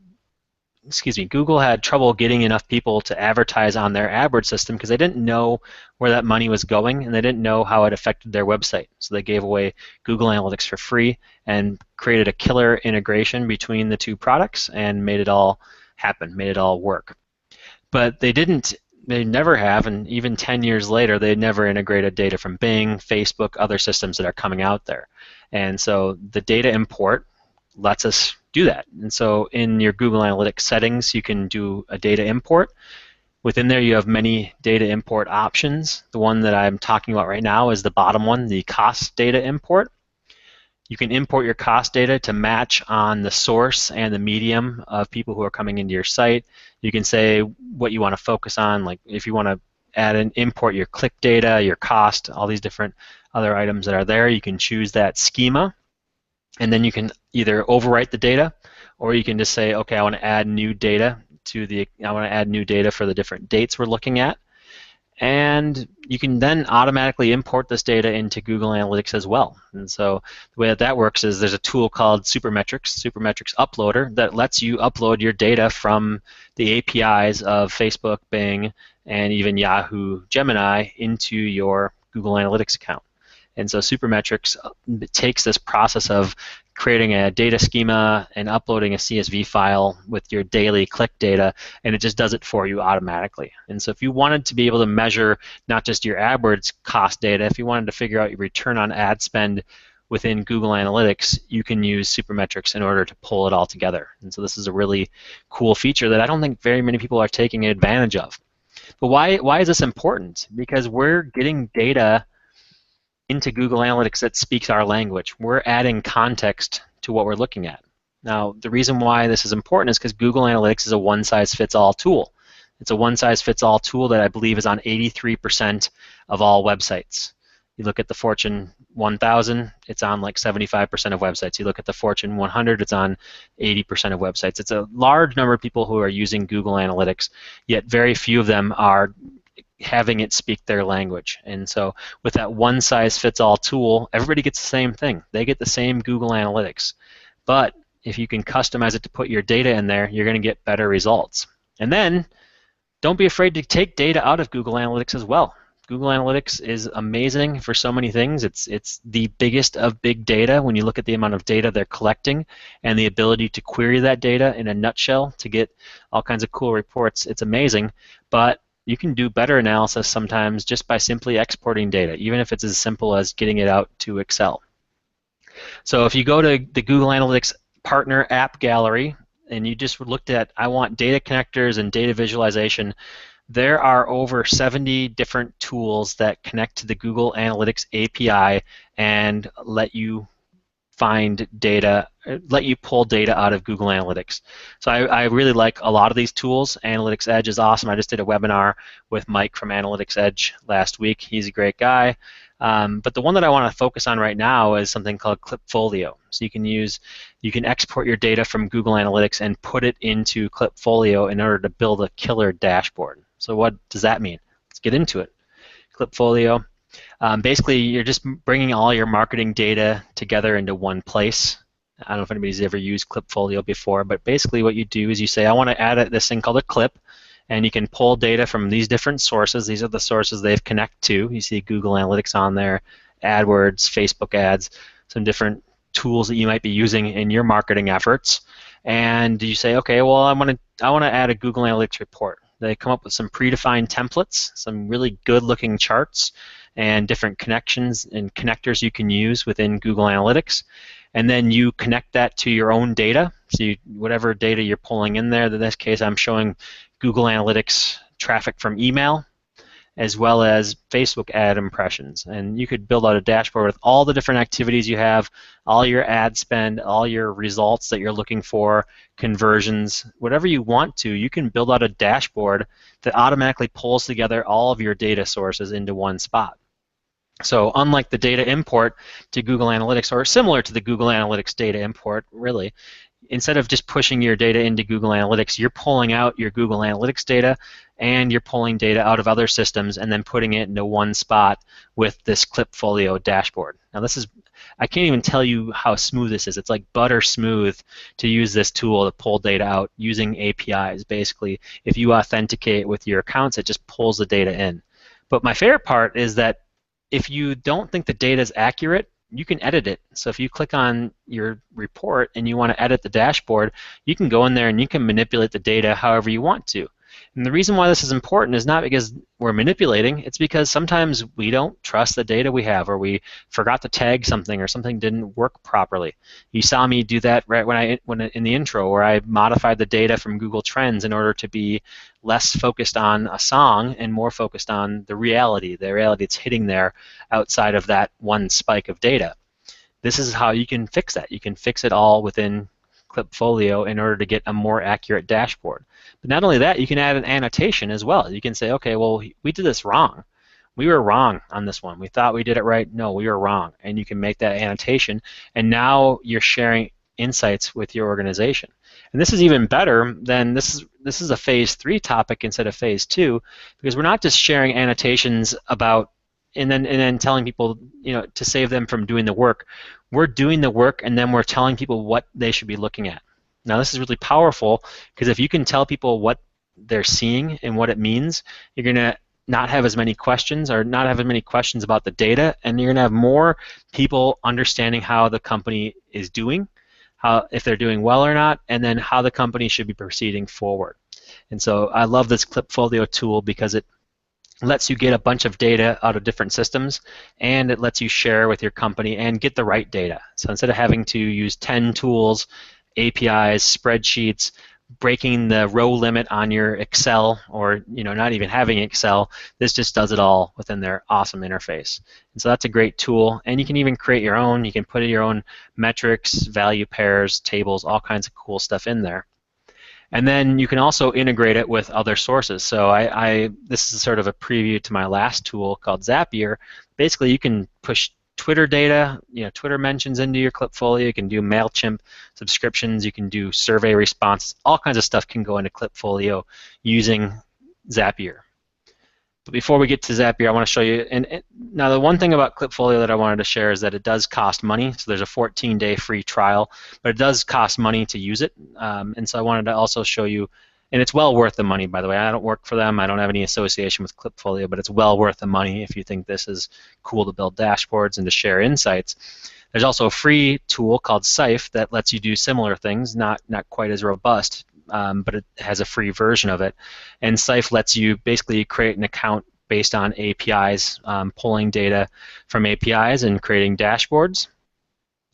Google had trouble getting enough people to advertise on their AdWords system because they didn't know where that money was going and they didn't know how it affected their website. So they gave away Google Analytics for free and created a killer integration between the 2 products and made it all happen, made it all work. But they never have, and even 10 years later, they never integrated data from Bing, Facebook, other systems that are coming out there. And so the data import lets us do that. And so in your Google Analytics settings, you can do a data import. Within there, you have many data import options. The one that I'm talking about right now is the bottom one, the cost data import. You can import your cost data to match on the source and the medium of people who are coming into your site. You can say what you want to focus on, like if you want to add and import your click data, your cost, all these different other items that are there, you can choose that schema. And then you can either overwrite the data, or you can just say, okay, I want to add new data for the different dates we're looking at. And you can then automatically import this data into Google Analytics as well. And so the way that works is there's a tool called Supermetrics Uploader, that lets you upload your data from the APIs of Facebook, Bing, and even Yahoo Gemini into your Google Analytics account. And so Supermetrics takes this process of creating a data schema and uploading a CSV file with your daily click data, and it just does it for you automatically. And so if you wanted to be able to measure not just your AdWords cost data, if you wanted to figure out your return on ad spend within Google Analytics, you can use Supermetrics in order to pull it all together. And so this is a really cool feature that I don't think very many people are taking advantage of. But why is this important? Because we're getting data into Google Analytics that speaks our language. We're adding context to what we're looking at. Now, the reason why this is important is because Google Analytics is a one-size-fits-all tool. It's a one-size-fits-all tool that I believe is on 83% of all websites. You look at the Fortune 1000, it's on like 75% of websites. You look at the Fortune 100, it's on 80% of websites. It's a large number of people who are using Google Analytics, yet very few of them are having it speak their language. And so with that one-size-fits-all tool, everybody gets the same thing. They get the same Google Analytics. But if you can customize it to put your data in there, you're going to get better results. And then don't be afraid to take data out of Google Analytics as well. Google Analytics is amazing for so many things. It's the biggest of big data when you look at the amount of data they're collecting and the ability to query that data in a nutshell to get all kinds of cool reports. It's amazing, but you can do better analysis sometimes just by simply exporting data, even if it's as simple as getting it out to Excel. So if you go to the Google Analytics Partner App Gallery and you just looked at, I want data connectors and data visualization, there are over 70 different tools that connect to the Google Analytics API and let you find data, let you pull data out of Google Analytics. So I really like a lot of these tools. Analytics Edge is awesome. I just did a webinar with Mike from Analytics Edge last week. He's a great guy. But the one that I want to focus on right now is something called Clipfolio. So you can export your data from Google Analytics and put it into Clipfolio in order to build a killer dashboard. So what does that mean? Let's get into it. Clipfolio. Basically, you're just bringing all your marketing data together into one place. I don't know if anybody's ever used Clipfolio before, but basically what you do is you say, I want to add this thing called a clip, and you can pull data from these different sources. These are the sources they've connected to. You see Google Analytics on there, AdWords, Facebook ads, some different tools that you might be using in your marketing efforts. And you say, okay, well, I want to add a Google Analytics report. They come up with some predefined templates, some really good-looking charts, and different connections and connectors you can use within Google Analytics. And then you connect that to your own data. So whatever data you're pulling in there, in this case I'm showing Google Analytics traffic from email as well as Facebook ad impressions. And you could build out a dashboard with all the different activities you have, all your ad spend, all your results that you're looking for, conversions, whatever you want to, you can build out a dashboard that automatically pulls together all of your data sources into one spot. So unlike the data import to Google Analytics, or similar to the Google Analytics data import, really, instead of just pushing your data into Google Analytics, you're pulling out your Google Analytics data and you're pulling data out of other systems and then putting it into one spot with this Clipfolio dashboard. Now this is, I can't even tell you how smooth this is. It's like butter smooth to use this tool to pull data out using APIs. Basically, if you authenticate with your accounts, it just pulls the data in. But my favorite part is that if you don't think the data is accurate, you can edit it. So if you click on your report and you want to edit the dashboard, you can go in there and you can manipulate the data however you want to. And the reason why this is important is not because we're manipulating, it's because sometimes we don't trust the data we have, or we forgot to tag something, or something didn't work properly. You saw me do that right when in the intro, where I modified the data from Google Trends in order to be less focused on a song and more focused on the reality that's hitting there outside of that one spike of data. This is how you can fix that. You can fix it all within Clipfolio in order to get a more accurate dashboard. But not only that, you can add an annotation as well. You can say, okay, well, we did this wrong. We were wrong on this one. We thought we did it right. No, we were wrong. And you can make that annotation, and now you're sharing insights with your organization. And this is even better than this is a phase 3 topic instead of phase 2, because we're not just sharing annotations about and then telling people, you know, to save them from doing the work. We're doing the work, and then we're telling people what they should be looking at. Now this is really powerful, because if you can tell people what they're seeing and what it means, you're going to not have as many questions or not have as many questions about the data, and you're going to have more people understanding how the company is doing, if they're doing well or not, and then how the company should be proceeding forward. And so I love this Clipfolio tool because it lets you get a bunch of data out of different systems, and it lets you share with your company and get the right data. So instead of having to use 10 tools, APIs, spreadsheets, breaking the row limit on your Excel, or not even having Excel, this just does it all within their awesome interface. And so that's a great tool, and you can even create your own. You can put your own metrics, value pairs, tables, all kinds of cool stuff in there. And then you can also integrate it with other sources. So this is sort of a preview to my last tool called Zapier. Basically, you can push Twitter data, Twitter mentions into your Clipfolio. You can do MailChimp subscriptions. You can do survey responses. All kinds of stuff can go into Clipfolio using Zapier. But before we get to Zapier, I want to show you. And now the one thing about Clipfolio that I wanted to share is that it does cost money. So there's a 14-day free trial, but it does cost money to use it. And so I wanted to also show you. And it's well worth the money, by the way. I don't work for them. I don't have any association with Clipfolio, but it's well worth the money if you think this is cool to build dashboards and to share insights. There's also a free tool called Sife that lets you do similar things, not quite as robust, but it has a free version of it. And Sife lets you basically create an account based on APIs, pulling data from APIs and creating dashboards.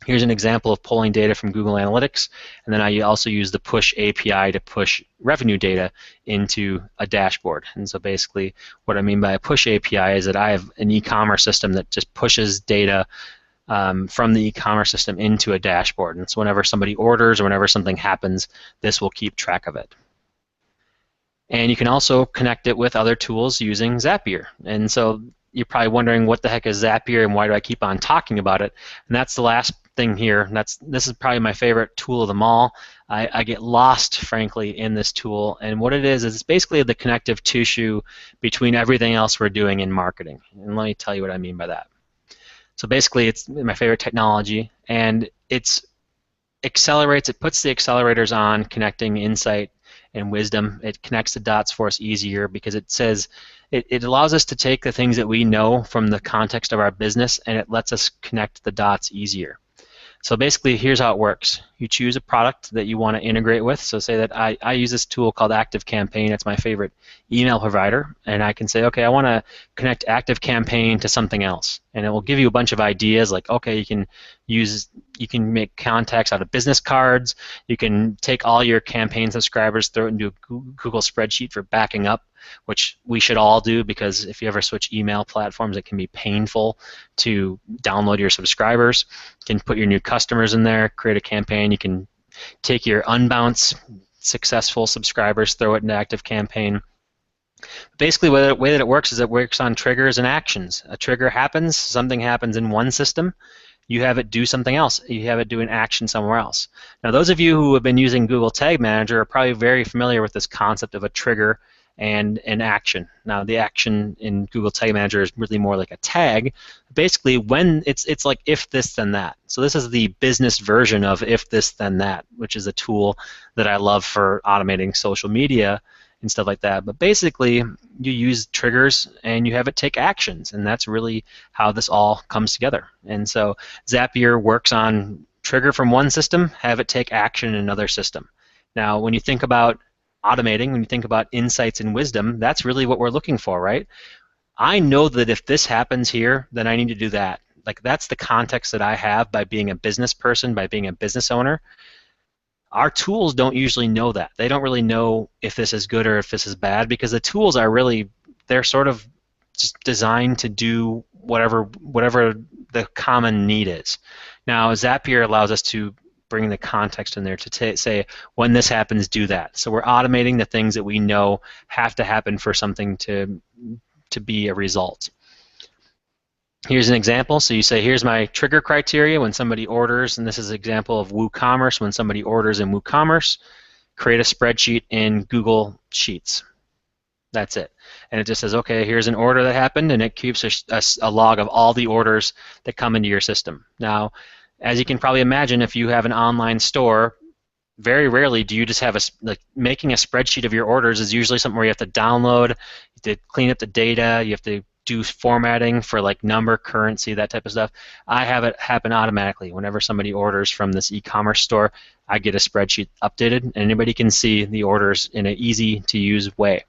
Here's an example of pulling data from Google Analytics, and then I also use the push API to push revenue data into a dashboard. And so basically what I mean by a push API is that I have an e-commerce system that just pushes data from the e-commerce system into a dashboard. And so whenever somebody orders or whenever something happens, this will keep track of it. And you can also connect it with other tools using Zapier. And so you're probably wondering, what the heck is Zapier and why do I keep on talking about it? And that's the last thing here. This is probably my favorite tool of them all. I get lost, frankly, in this tool. And what it is it's basically the connective tissue between everything else we're doing in marketing. And let me tell you what I mean by that. So basically, it's my favorite technology, and it accelerates. It puts the accelerators on connecting insight and wisdom. It connects the dots for us easier because it says it allows us to take the things that we know from the context of our business, and it lets us connect the dots easier. So basically, here's how it works. You choose a product that you want to integrate with. So say that I use this tool called ActiveCampaign. It's my favorite email provider. And I can say, okay, I want to connect ActiveCampaign to something else. And it will give you a bunch of ideas like, okay, you can make contacts out of business cards. You can take all your campaign subscribers, throw it into a Google spreadsheet for backing up, which we should all do, because if you ever switch email platforms, it can be painful to download your subscribers. You can put your new customers in there, create a campaign. You can take your unbounced successful subscribers, throw it into ActiveCampaign. Basically, the way that it works is it works on triggers and actions. A trigger happens, something happens in one system. You have it do something else. You have it do an action somewhere else. Now, those of you who have been using Google Tag Manager are probably very familiar with this concept of a trigger and an action. Now, the action in Google Tag Manager is really more like a tag. Basically, when it's like if this then that. So this is the business version of if this then that, which is a tool that I love for automating social media and stuff like that. But basically, you use triggers and you have it take actions, and that's really how this all comes together. And so Zapier works on trigger from one system, have it take action in another system. Now, when you think about automating, when you think about insights and wisdom, that's really what we're looking for, right? I know that if this happens here, then I need to do that. Like, that's the context that I have by being a business person, by being a business owner. Our tools don't usually know that. They don't really know if this is good or if this is bad, because the tools are really, they're sort of just designed to do whatever the common need is. Now, Zapier allows us to bring the context in there to say, when this happens, do that. So we're automating the things that we know have to happen for something to be a result. Here's an example. So you say, here's my trigger criteria when somebody orders, and this is an example of WooCommerce. When somebody orders in WooCommerce, create a spreadsheet in Google Sheets. That's it. And it just says, okay, here's an order that happened, and it keeps a log of all the orders that come into your system. Now, as you can probably imagine, if you have an online store, very rarely do you just have like making a spreadsheet of your orders is usually something where you have to download, you have to clean up the data, you have to do formatting for like number, currency, that type of stuff. I have it happen automatically. Whenever somebody orders from this e-commerce store, I get a spreadsheet updated, and anybody can see the orders in an easy-to-use way.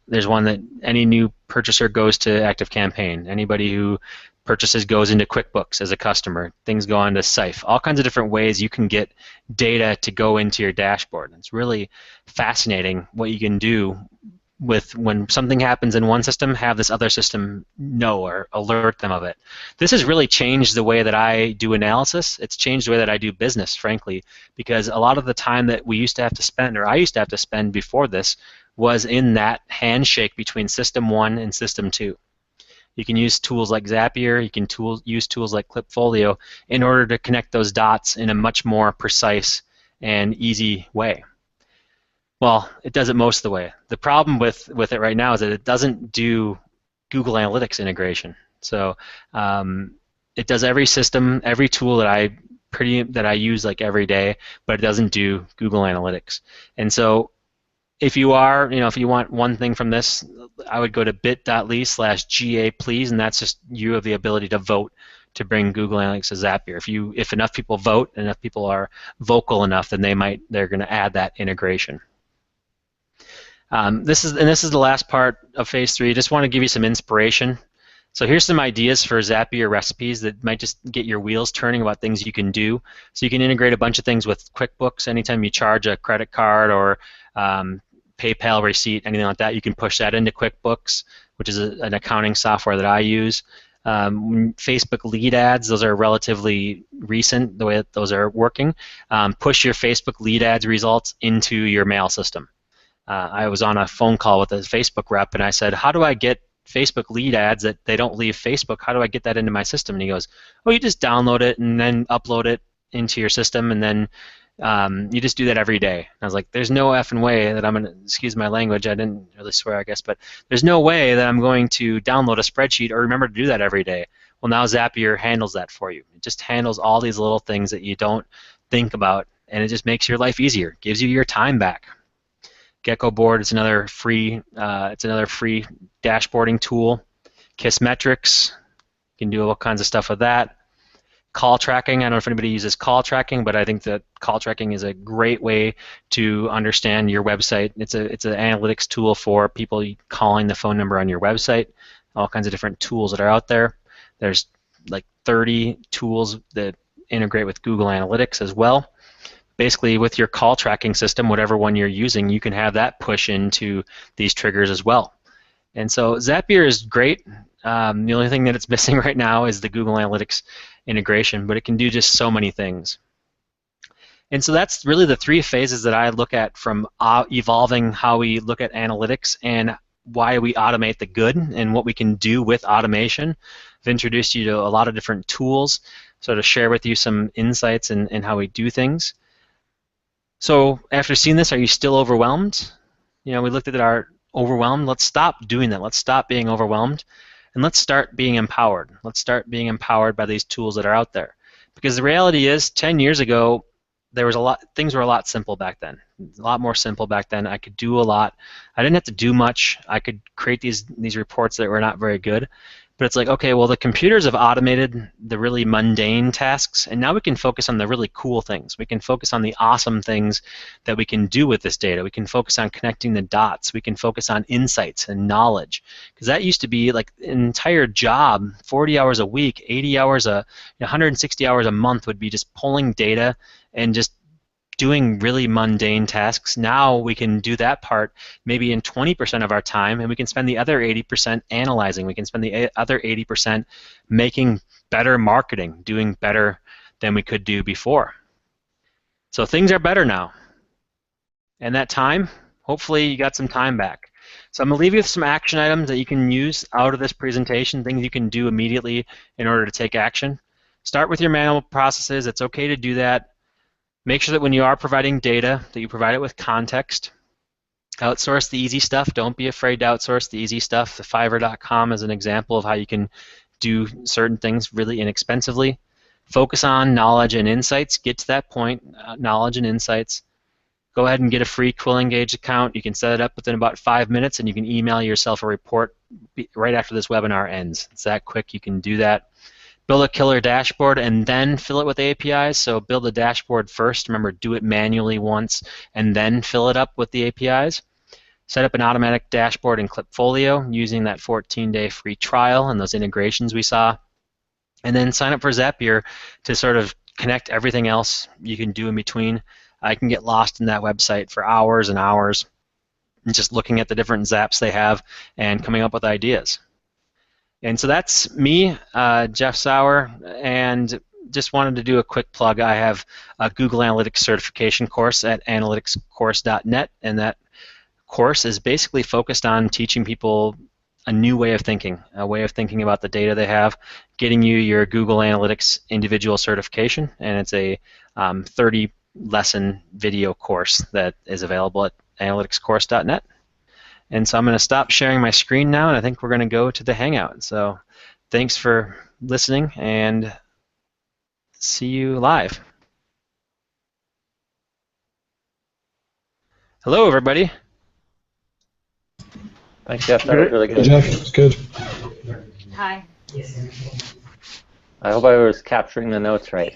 There's one that any new purchaser goes to ActiveCampaign. Anybody who purchases goes into QuickBooks as a customer. Things go on to Sife. All kinds of different ways you can get data to go into your dashboard. It's really fascinating what you can do with when something happens in one system, have this other system know or alert them of it. This has really changed the way that I do analysis. It's changed the way that I do business, frankly, because a lot of the time that we used to have to spend, or I used to have to spend before this, was in that handshake between System 1 and System 2. You can use tools like Zapier, you can use tools like Clipfolio in order to connect those dots in a much more precise and easy way. Well, it does it most of the way. The problem with it right now is that it doesn't do Google Analytics integration. So it does every system, every tool that I use like every day, but it doesn't do Google Analytics. And so if you want one thing from this, I would go to bit.ly/GA please, and that's just you have the ability to vote to bring Google Analytics to Zapier. If enough people vote, enough people are vocal enough, then they're going to add that integration. This is the last part of phase 3. Just want to give you some inspiration. So here's some ideas for Zapier Recipes that might just get your wheels turning about things you can do. So you can integrate a bunch of things with QuickBooks. Anytime you charge a credit card or PayPal receipt, anything like that, you can push that into QuickBooks, which is an accounting software that I use. Facebook lead ads, those are relatively recent, the way that those are working. Push your Facebook lead ads results into your mail system. I was on a phone call with a Facebook rep, and I said, how do I get Facebook lead ads that they don't leave Facebook? How do I get that into my system? And he goes, oh, you just download it and then upload it into your system, and then you just do that every day. And I was like, there's no effing way that I'm going to, excuse my language, I didn't really swear, I guess, but there's no way that I'm going to download a spreadsheet or remember to do that every day. Well, now Zapier handles that for you. It just handles all these little things that you don't think about, and it just makes your life easier, gives you your time back. Gecko Board is another free dashboarding tool. Kissmetrics, you can do all kinds of stuff with that. Call tracking, I don't know if anybody uses call tracking, but I think that call tracking is a great way to understand your website. It's an analytics tool for people calling the phone number on your website. All kinds of different tools that are out there. There's like 30 tools that integrate with Google Analytics as well. Basically, with your call tracking system, whatever one you're using, you can have that push into these triggers as well. And so Zapier is great. The only thing that it's missing right now is the Google Analytics integration, but it can do just so many things. And so that's really the 3 phases that I look at from evolving how we look at analytics and why we automate the good and what we can do with automation. I've introduced you to a lot of different tools, so to share with you some insights in how we do things. So after seeing this, are you still overwhelmed? We looked at our overwhelmed. Let's stop doing that. Let's stop being overwhelmed, and let's start being empowered. Let's start being empowered by these tools that are out there. Because the reality is, 10 years ago, things were a lot simple back then. A lot more simple back then. I could do a lot. I didn't have to do much. I could create these reports that were not very good. But it's like, okay, well, the computers have automated the really mundane tasks, and now we can focus on the really cool things. We can focus on the awesome things that we can do with this data. We can focus on connecting the dots. We can focus on insights and knowledge, because that used to be like an entire job, 40 hours a week, 80 hours, 160 hours a month would be just pulling data and just doing really mundane tasks. Now we can do that part maybe in 20% of our time, and we can spend the other 80% analyzing. We can spend the other 80% making better marketing, doing better than we could do before. So things are better now. And that time, hopefully you got some time back. So I'm going to leave you with some action items that you can use out of this presentation, things you can do immediately in order to take action. Start with your manual processes. It's okay to do that. Make sure that when you are providing data, that you provide it with context. Outsource the easy stuff. Don't be afraid to outsource the easy stuff. The Fiverr.com is an example of how you can do certain things really inexpensively. focus on knowledge and insights. Get to that point, knowledge and insights. Go ahead and get a free QuillEngage account. You can set it up within about 5 minutes, and you can email yourself a report right after this webinar ends. It's that quick. You can do that. Build a killer dashboard and then fill it with APIs. So build the dashboard first. Remember, do it manually once and then fill it up with the APIs. Set up an automatic dashboard in Clipfolio using that 14-day free trial and those integrations we saw. And then sign up for Zapier to sort of connect everything else you can do in between. I can get lost in that website for hours and hours just looking at the different Zaps they have and coming up with ideas. And so that's me, Jeff Sauer, and just wanted to do a quick plug. I have a Google Analytics certification course at analyticscourse.net, and that course is basically focused on teaching people a new way of thinking, a way of thinking about the data they have, getting you your Google Analytics individual certification, and it's a 30-lesson video course that is available at analyticscourse.net. And so I'm going to stop sharing my screen now, and I think we're going to go to the Hangout. So thanks for listening, and see you live. Hello, everybody. Thanks, Jeff. That was really good. Hey, Jeff, it's good. Hi. I hope I was capturing the notes right.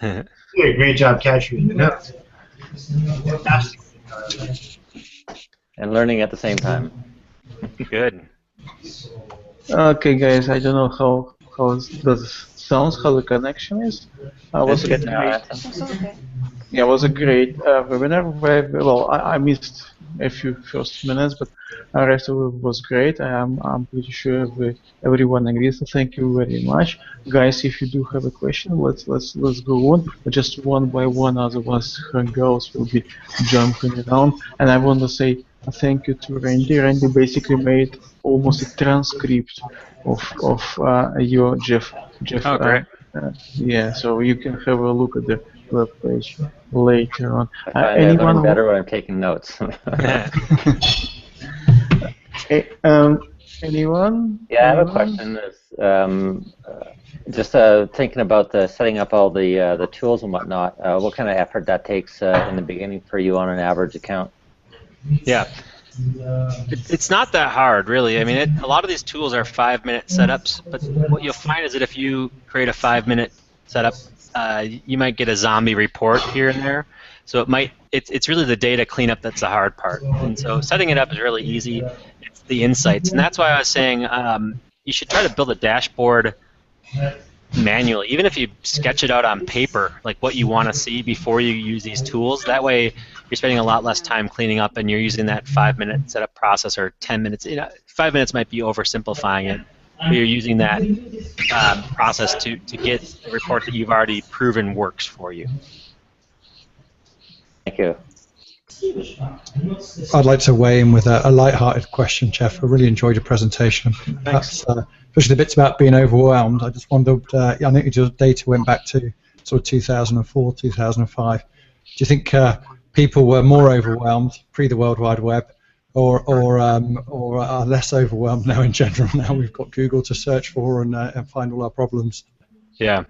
You did a great job capturing the notes. Fantastic. And learning at the same time. Good. Okay, guys, I don't know how does it sound, how the connection is. Was It's a good now, great, Anton. yeah, it was a great webinar. Well, I missed a few first minutes, but the rest of it was great. I'm pretty sure everyone agrees. So thank you very much, guys. If you do have a question, let's go on. Just one by one, otherwise girls will be jumping around. And I want to say thank you to Randy. Randy basically made almost a transcript of your Jeff. Oh, great. Yeah, so you can have a look at the web page later on. I find I learn better when I'm taking notes. Anyone? Yeah, I have a question. Just thinking about setting up all the tools and whatnot. What kind of effort that takes in the beginning for you on an average account? Yeah. It's not that hard, really. I mean, a lot of these tools are 5-minute setups, but what you'll find is that if you create a 5-minute setup, you might get a zombie report here and there. So it's really the data cleanup that's the hard part. And so setting it up is really easy. It's the insights, and that's why I was saying you should try to build a dashboard manually, even if you sketch it out on paper, like what you want to see before you use these tools. That way you're spending a lot less time cleaning up, and you're using that 5-minute setup process, or 10 minutes. 5 minutes might be oversimplifying it, but you're using that process to get a report that you've already proven works for you. Thank you. I'd like to weigh in with a light-hearted question, Jeff. I really enjoyed your presentation. Perhaps, especially the bits about being overwhelmed. I just wondered, I think your data went back to sort of 2004, 2005. Do you think people were more overwhelmed pre the World Wide Web, or are less overwhelmed now in general? Now we've got Google to search for and find all our problems. Yeah,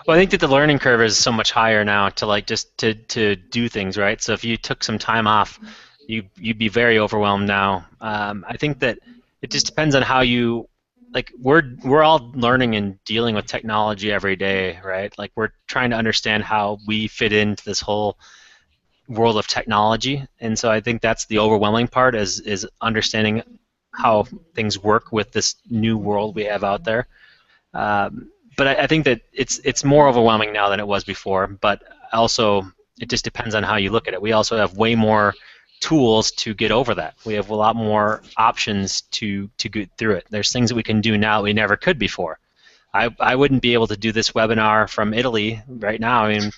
well, I think that the learning curve is so much higher now to just to do things, right? So if you took some time off, you'd be very overwhelmed now. I think that it just depends on how you, like, we're all learning and dealing with technology every day, right? Like, we're trying to understand how we fit into this whole world of technology, and so I think that's the overwhelming part is understanding how things work with this new world we have out there. But I think that it's more overwhelming now than it was before, but also it just depends on how you look at it. We also have way more tools to get over that. We have a lot more options to get through it. There's things that we can do now that we never could before. I wouldn't be able to do this webinar from Italy right now. I mean,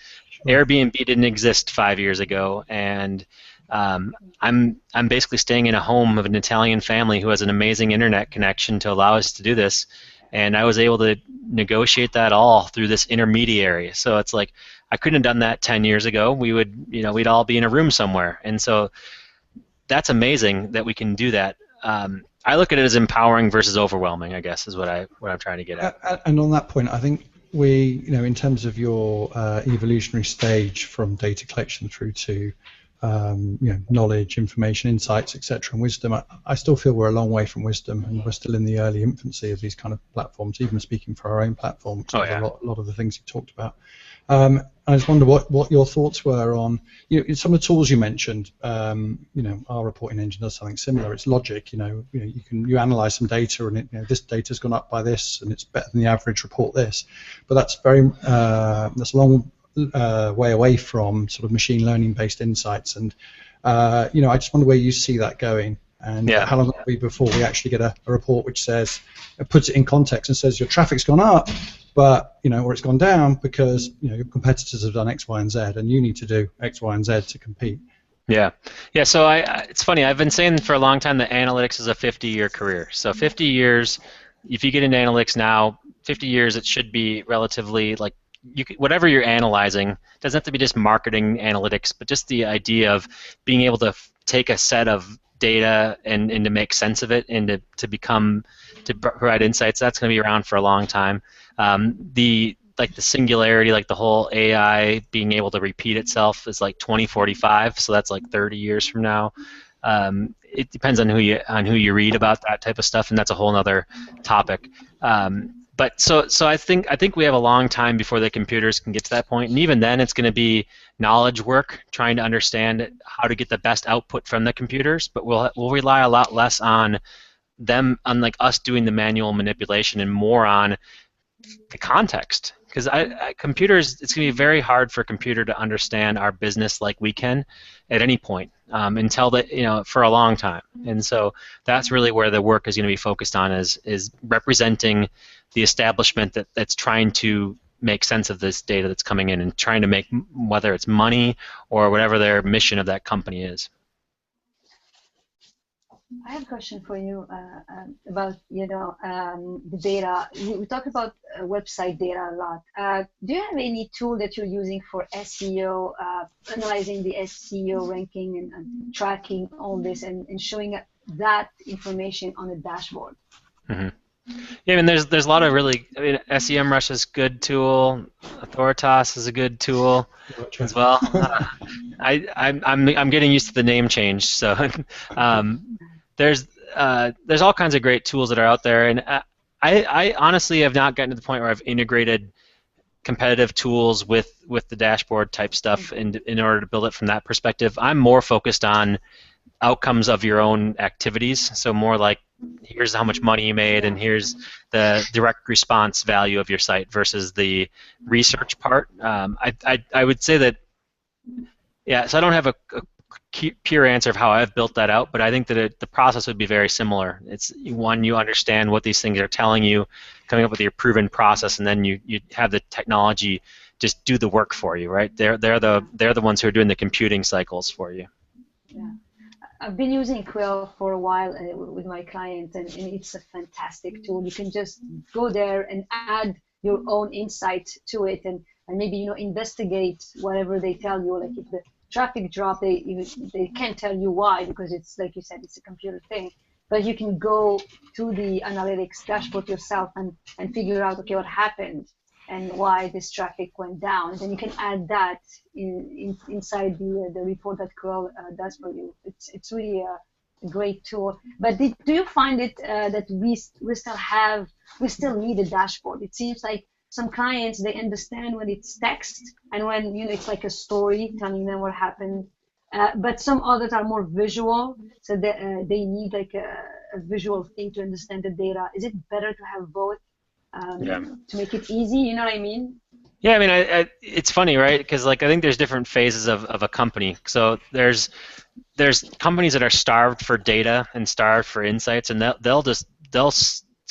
Airbnb didn't exist 5 years ago, and I'm basically staying in a home of an Italian family who has an amazing internet connection to allow us to do this. And I was able to negotiate that all through this intermediary. So it's like I couldn't have done that 10 years ago. We'd all be in a room somewhere. And so that's amazing that we can do that. I look at it as empowering versus overwhelming, I guess, is what I'm trying to get at. And on that point, I think in terms of your evolutionary stage from data collection through to knowledge, information, insights, etc., and wisdom, I still feel we're a long way from wisdom, and we're still in the early infancy of these kind of platforms, even speaking for our own platform, which has a lot of the things you talked about. I just wonder what your thoughts were on some of the tools you mentioned. Our reporting engine does something similar. It's logic. You analyze some data, and this data's gone up by this, and it's better than the average. Report this, but that's that's a long way away from sort of machine learning based insights. And I just wonder where you see that going. And how long will it be before we actually get a report which says, puts it in context and says your traffic's gone up, but or it's gone down because your competitors have done X, Y, and Z, and you need to do X, Y, and Z to compete. Yeah. So it's funny. I've been saying for a long time that analytics is a 50-year career. So 50 years, if you get into analytics now, 50 years, it should be relatively like whatever you're analyzing. Doesn't have to be just marketing analytics, but just the idea of being able to take a set of data and to make sense of it and to provide insights. That's going to be around for a long time. The singularity, like the whole AI being able to repeat itself, is like 2045, so that's like 30 years from now. It depends on who you read about that type of stuff, and that's a whole other topic. But so I think we have a long time before the computers can get to that point, and even then it's going to be knowledge work, trying to understand how to get the best output from the computers. But we'll rely a lot less on them, unlike us doing the manual manipulation, and more on the context. Because computers, it's going to be very hard for a computer to understand our business like we can at any point until for a long time. And so that's really where the work is going to be focused on, is representing the establishment that's trying to make sense of this data that's coming in and trying to make, whether it's money or whatever their mission of that company is. I have a question for you about the data. We talk about website data a lot. Do you have any tool that you're using for SEO, analyzing the SEO ranking and tracking all this and showing that information on a dashboard? Mm-hmm. Yeah, I mean, there's a lot of SEMrush is a good tool. Authoritas is a good tool as well. I'm getting used to the name change, so there's all kinds of great tools that are out there, and I honestly have not gotten to the point where I've integrated competitive tools with the dashboard type stuff in order to build it from that perspective. I'm more focused on outcomes of your own activities, so more like here's how much money you made and here's the direct response value of your site versus the research part. I would say that, so I don't have a pure answer of how I've built that out, but I think that the process would be very similar. It's one, you understand what these things are telling you, coming up with your proven process, and then you have the technology just do the work for you, right? They're the ones who are doing the computing cycles for you. Yeah. I've been using Quill for a while with my clients, and it's a fantastic tool. You can just go there and add your own insight to it, and maybe investigate whatever they tell you. Like if the traffic drop, they can't tell you why, because it's, like you said, it's a computer thing. But you can go to the analytics dashboard yourself and figure out, okay, what happened and why this traffic went down. And then you can add that inside the report that Quill does for you. It's really a great tool. But do you find it that we still need a dashboard? It seems like some clients, they understand when it's text and when it's like a story telling them what happened. But some others are more visual, so they need like a visual thing to understand the data. Is it better to have both? To make it easy, you know what I mean? Yeah, I mean, it's funny, right? Because I think there's different phases of a company. So there's companies that are starved for data and starved for insights, and they'll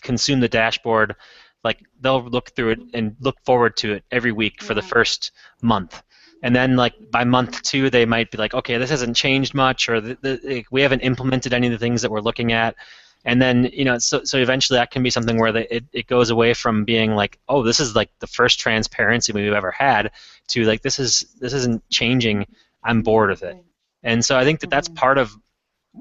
consume the dashboard. Like they'll look through it and look forward to it every week for the first month, and then by month 2 they might be like, okay, this hasn't changed much, or we haven't implemented any of the things that we're looking at. And then, so eventually that can be something where it goes away from being like, oh, this is like the first transparency we've ever had, to like, this isn't changing, I'm bored with it. And so I think that's part of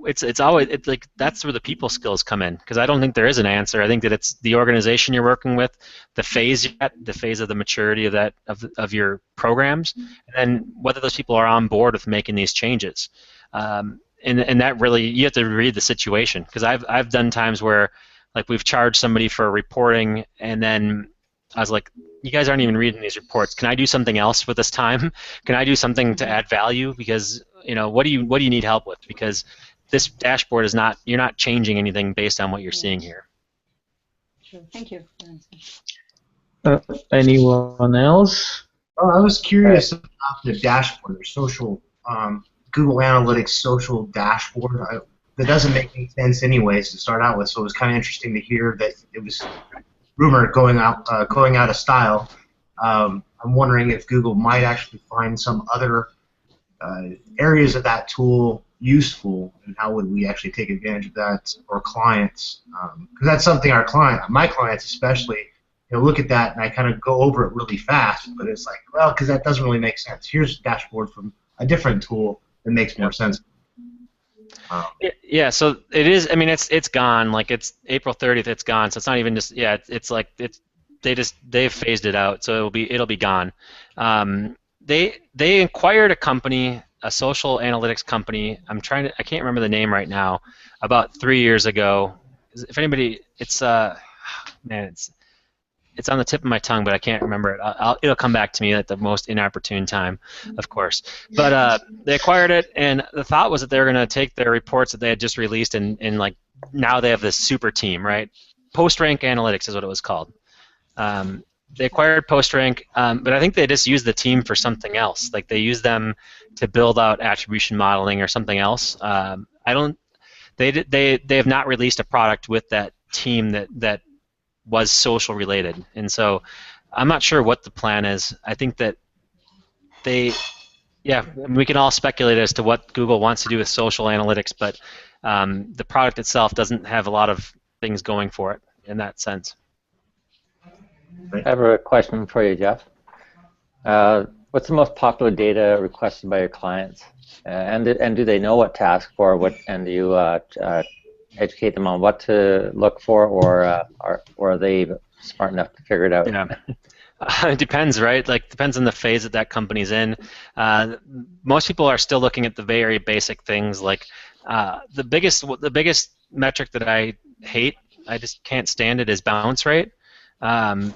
it's always like that's where the people skills come in, because I don't think there is an answer. I think that it's the organization you're working with, the phase you're at, the phase of the maturity of that of your programs, and then whether those people are on board with making these changes. And that really, you have to read the situation, because I've done times where like we've charged somebody for reporting, and then I was like, you guys aren't even reading these reports. Can I do something else with this time? Can I do something to add value? Because what do you need help with? Because this dashboard is not, you're not changing anything based on what you're seeing here. Sure. Thank you. Anyone else? Oh, I was curious about the dashboard, the social Google Analytics social dashboard. That doesn't make any sense anyways to start out with, so it was kind of interesting to hear that it was rumored going out of style. I'm wondering if Google might actually find some other areas of that tool useful, and how would we actually take advantage of that for clients? Because that's something my clients especially, look at that and I kind of go over it really fast, but it's like, well, because that doesn't really make sense. Here's a dashboard from a different tool that makes more sense. Yeah, so it is. I mean, it's gone. Like it's April 30th. It's gone. So it's not even just. Yeah, it's like they've phased it out. So it'll be gone. They acquired a company, a social analytics company. I can't remember the name right now. About 3 years ago. If anybody, it's it's on the tip of my tongue, but I can't remember it. It'll come back to me at the most inopportune time, of course. But they acquired it, and the thought was that they were going to take their reports that they had just released, and like now they have this super team, right? Post-rank analytics is what it was called. They acquired PostRank, but I think they just used the team for something else. Like they used them to build out attribution modeling or something else. They have not released a product with that team that was social related, and so I'm not sure what the plan is. I think that we can all speculate as to what Google wants to do with social analytics, but the product itself doesn't have a lot of things going for it in that sense. I have a question for you, Jeff. What's the most popular data requested by your clients, and do they know what to ask for? And do you educate them on what to look for, or are they smart enough to figure it out? Yeah. It depends, right? Like, depends on the phase that company's in. Most people are still looking at the very basic things. Like the biggest metric that I hate, I just can't stand it, is bounce rate.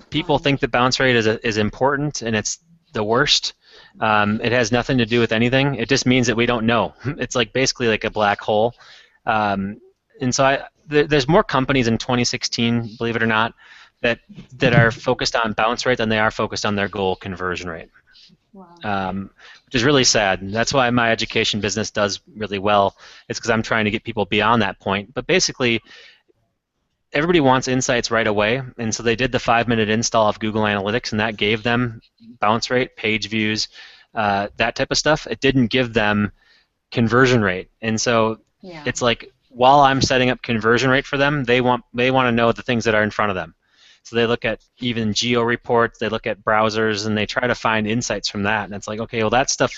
People think that bounce rate is important, and it's the worst. It has nothing to do with anything. It just means that we don't know. It's like basically like a black hole. And so there's more companies in 2016, believe it or not, that are focused on bounce rate than they are focused on their goal conversion rate. Wow. Which is really sad. And that's why my education business does really well. It's because I'm trying to get people beyond that point. But basically, everybody wants insights right away, and so they did the 5-minute install of Google Analytics, and that gave them bounce rate, page views, that type of stuff. It didn't give them conversion rate, and so it's like, while I'm setting up conversion rate for them, they want to know the things that are in front of them. So they look at even geo reports, they look at browsers, and they try to find insights from that. And it's like, okay, well, that stuff,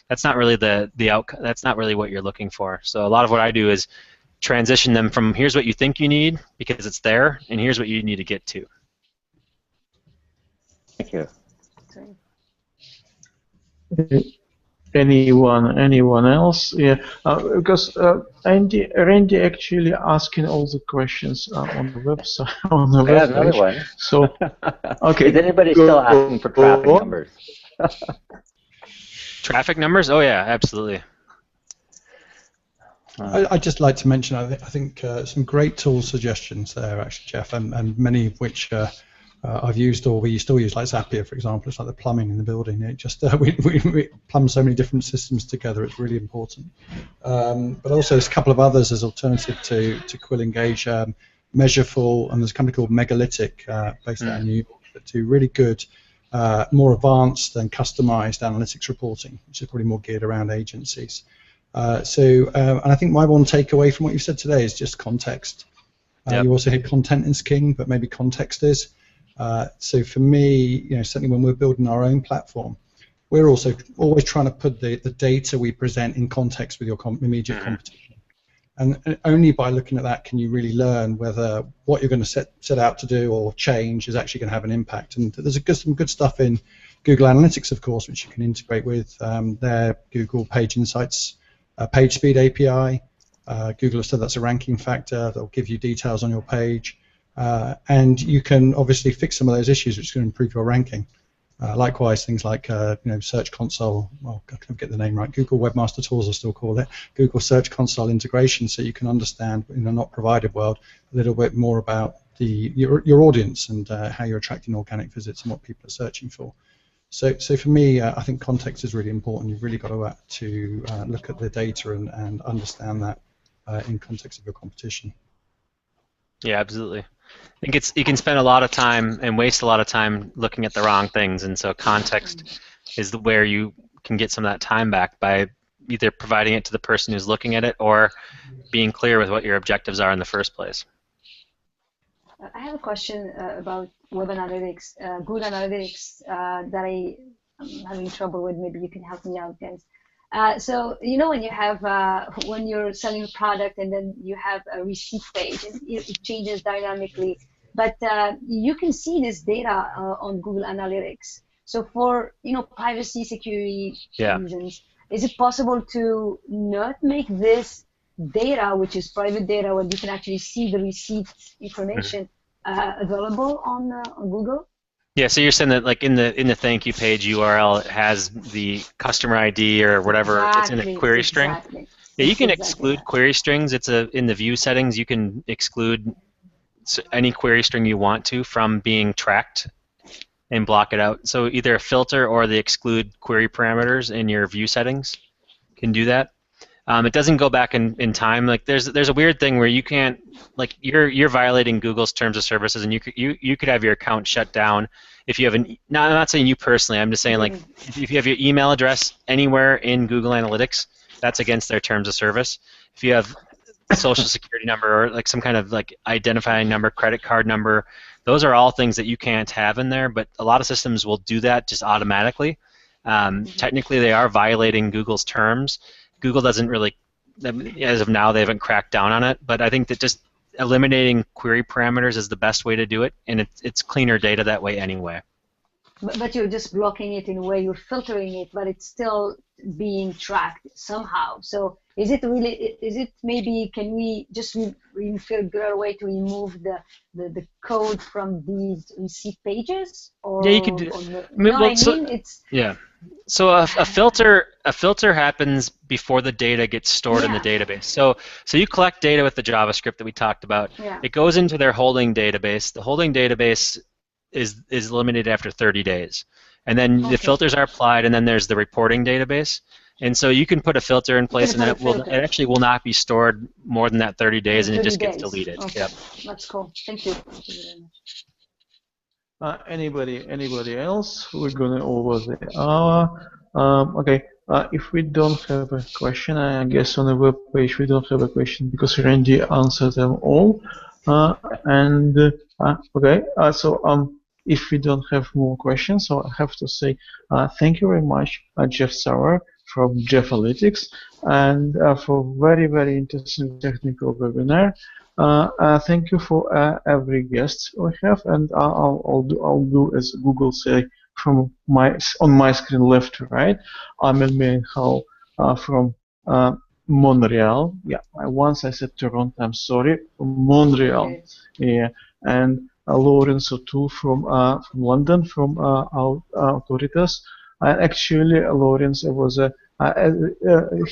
that's not really the outcome. That's not really what you're looking for. So a lot of what I do is transition them from here's what you think you need because it's there, and here's what you need to get to. Thank you. Anyone else? Yeah, because Randy actually asking all the questions on the website. On the webpage. Another one. So, okay. Is anybody still asking for traffic numbers? Traffic numbers? Oh yeah, absolutely. I'd just like to mention, I think some great tool suggestions there, actually, Jeff, and many of which I've used, or we still use, like Zapier, for example. It's like the plumbing in the building. It just we plumb so many different systems together. It's really important. But also, there's a couple of others as alternative to Quill Engage, Measureful, and there's a company called Megalithic based out in New York that do really good, more advanced and customized analytics reporting, which is probably more geared around agencies. And I think my one takeaway from what you've said today is just context. Yep. You also hear content is king, but maybe context is. So for me, certainly when we're building our own platform, we're also always trying to put the data we present in context with your immediate competition. And only by looking at that can you really learn whether what you're going to set out to do or change is actually going to have an impact. And there's some good stuff in Google Analytics, of course, which you can integrate with their Google Page Insights page speed API. Google has said that's a ranking factor. They'll give you details on your page. And you can obviously fix some of those issues, which can improve your ranking. Likewise, things like Search Console. Well, I can get the name right. Google Webmaster Tools, I still call it. Google Search Console integration, so you can understand in a not provided world a little bit more about your audience and how you're attracting organic visits and what people are searching for. So for me, I think context is really important. You've really got to look at the data and understand that in context of your competition. Yeah, absolutely. I think you can spend a lot of time and waste a lot of time looking at the wrong things, and so context is where you can get some of that time back by either providing it to the person who's looking at it or being clear with what your objectives are in the first place. I have a question about web analytics, Google Analytics that I'm having trouble with. Maybe you can help me out, guys. So when you have when you're selling a product and then you have a receipt page and it changes dynamically, but you can see this data on Google Analytics. So for privacy security reasons, is it possible to not make this data, which is private data, where you can actually see the receipt information available on Google? Yeah, so you're saying that like in the thank you page URL, it has the customer ID or whatever, it's in a query string. Yeah, you can exclude query strings. It's in the view settings. You can exclude any query string you want to from being tracked and block it out. So either a filter or the exclude query parameters in your view settings can do that. It doesn't go back in time. Like there's a weird thing where you can't, like you're violating Google's terms of services, and you could have your account shut down if you have I'm not saying you personally. I'm just saying like if you have your email address anywhere in Google Analytics, that's against their terms of service. If you have a social security number or like some kind of like identifying number, credit card number, those are all things that you can't have in there. But a lot of systems will do that just automatically. Technically, they are violating Google's terms. Google doesn't really, as of now, they haven't cracked down on it, but I think that just eliminating query parameters is the best way to do it, and it's cleaner data that way anyway. But you're just blocking it in a way, you're filtering it, but it's still being tracked somehow. So is it maybe, can we just figure a way to remove the code from these receipt pages? Or, yeah, you could do. Yeah. So a filter happens before the data gets stored in the database. So you collect data with the JavaScript that we talked about. Yeah. It goes into their holding database. The holding database is eliminated after 30 days. And then the filters are applied, and then there's the reporting database. And so you can put a filter in place, and it actually will not be stored more than that 30 days, and it just gets deleted. Okay. Yep. That's cool. Thank you. Thank you very much. Anybody else? We're going over the hour. Okay. If we don't have a question, I guess on the web page we don't have a question because Randy answered them all. Okay. If we don't have more questions, so I have to say thank you very much, Jeff Sauer from Jeff Analytics, and for very interesting technical webinar. Thank you for every guest we have, and I'll do as Google say on my screen left to right. I'm Emil Hall from Montreal. Yeah, once I said Toronto. I'm sorry, Montreal. Okay. Yeah, and Laurence O'Toole from London, from Autoritas. Actually, Laurence was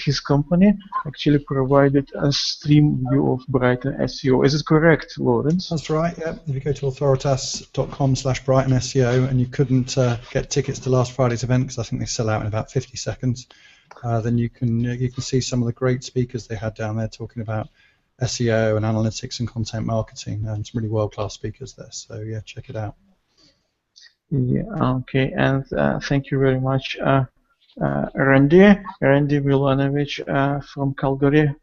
his company actually provided a stream view of Brighton SEO. Is it correct, Laurence? That's right. Yeah. If you go to authoritas.com/Brighton SEO and you couldn't get tickets to last Friday's event because I think they sell out in about 50 seconds, then you can see some of the great speakers they had down there talking about SEO and analytics and content marketing, and some really world-class speakers there. So yeah, check it out. Yeah. Okay. And thank you very much. Randy Milanovic from Calgary,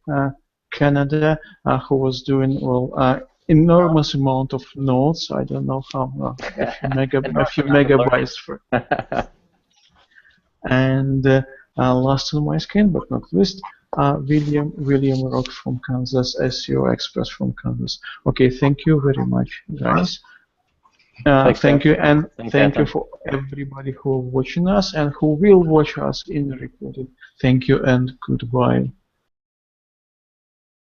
Canada, who was doing enormous amount of notes. I don't know how a few megabytes for. And last on my screen, but not least, William Rock from Kansas, SEO expert from Kansas. Okay, thank you very much, guys. Thank you, and thank you for everybody who are watching us and who will watch us in the recording. Thank you and goodbye.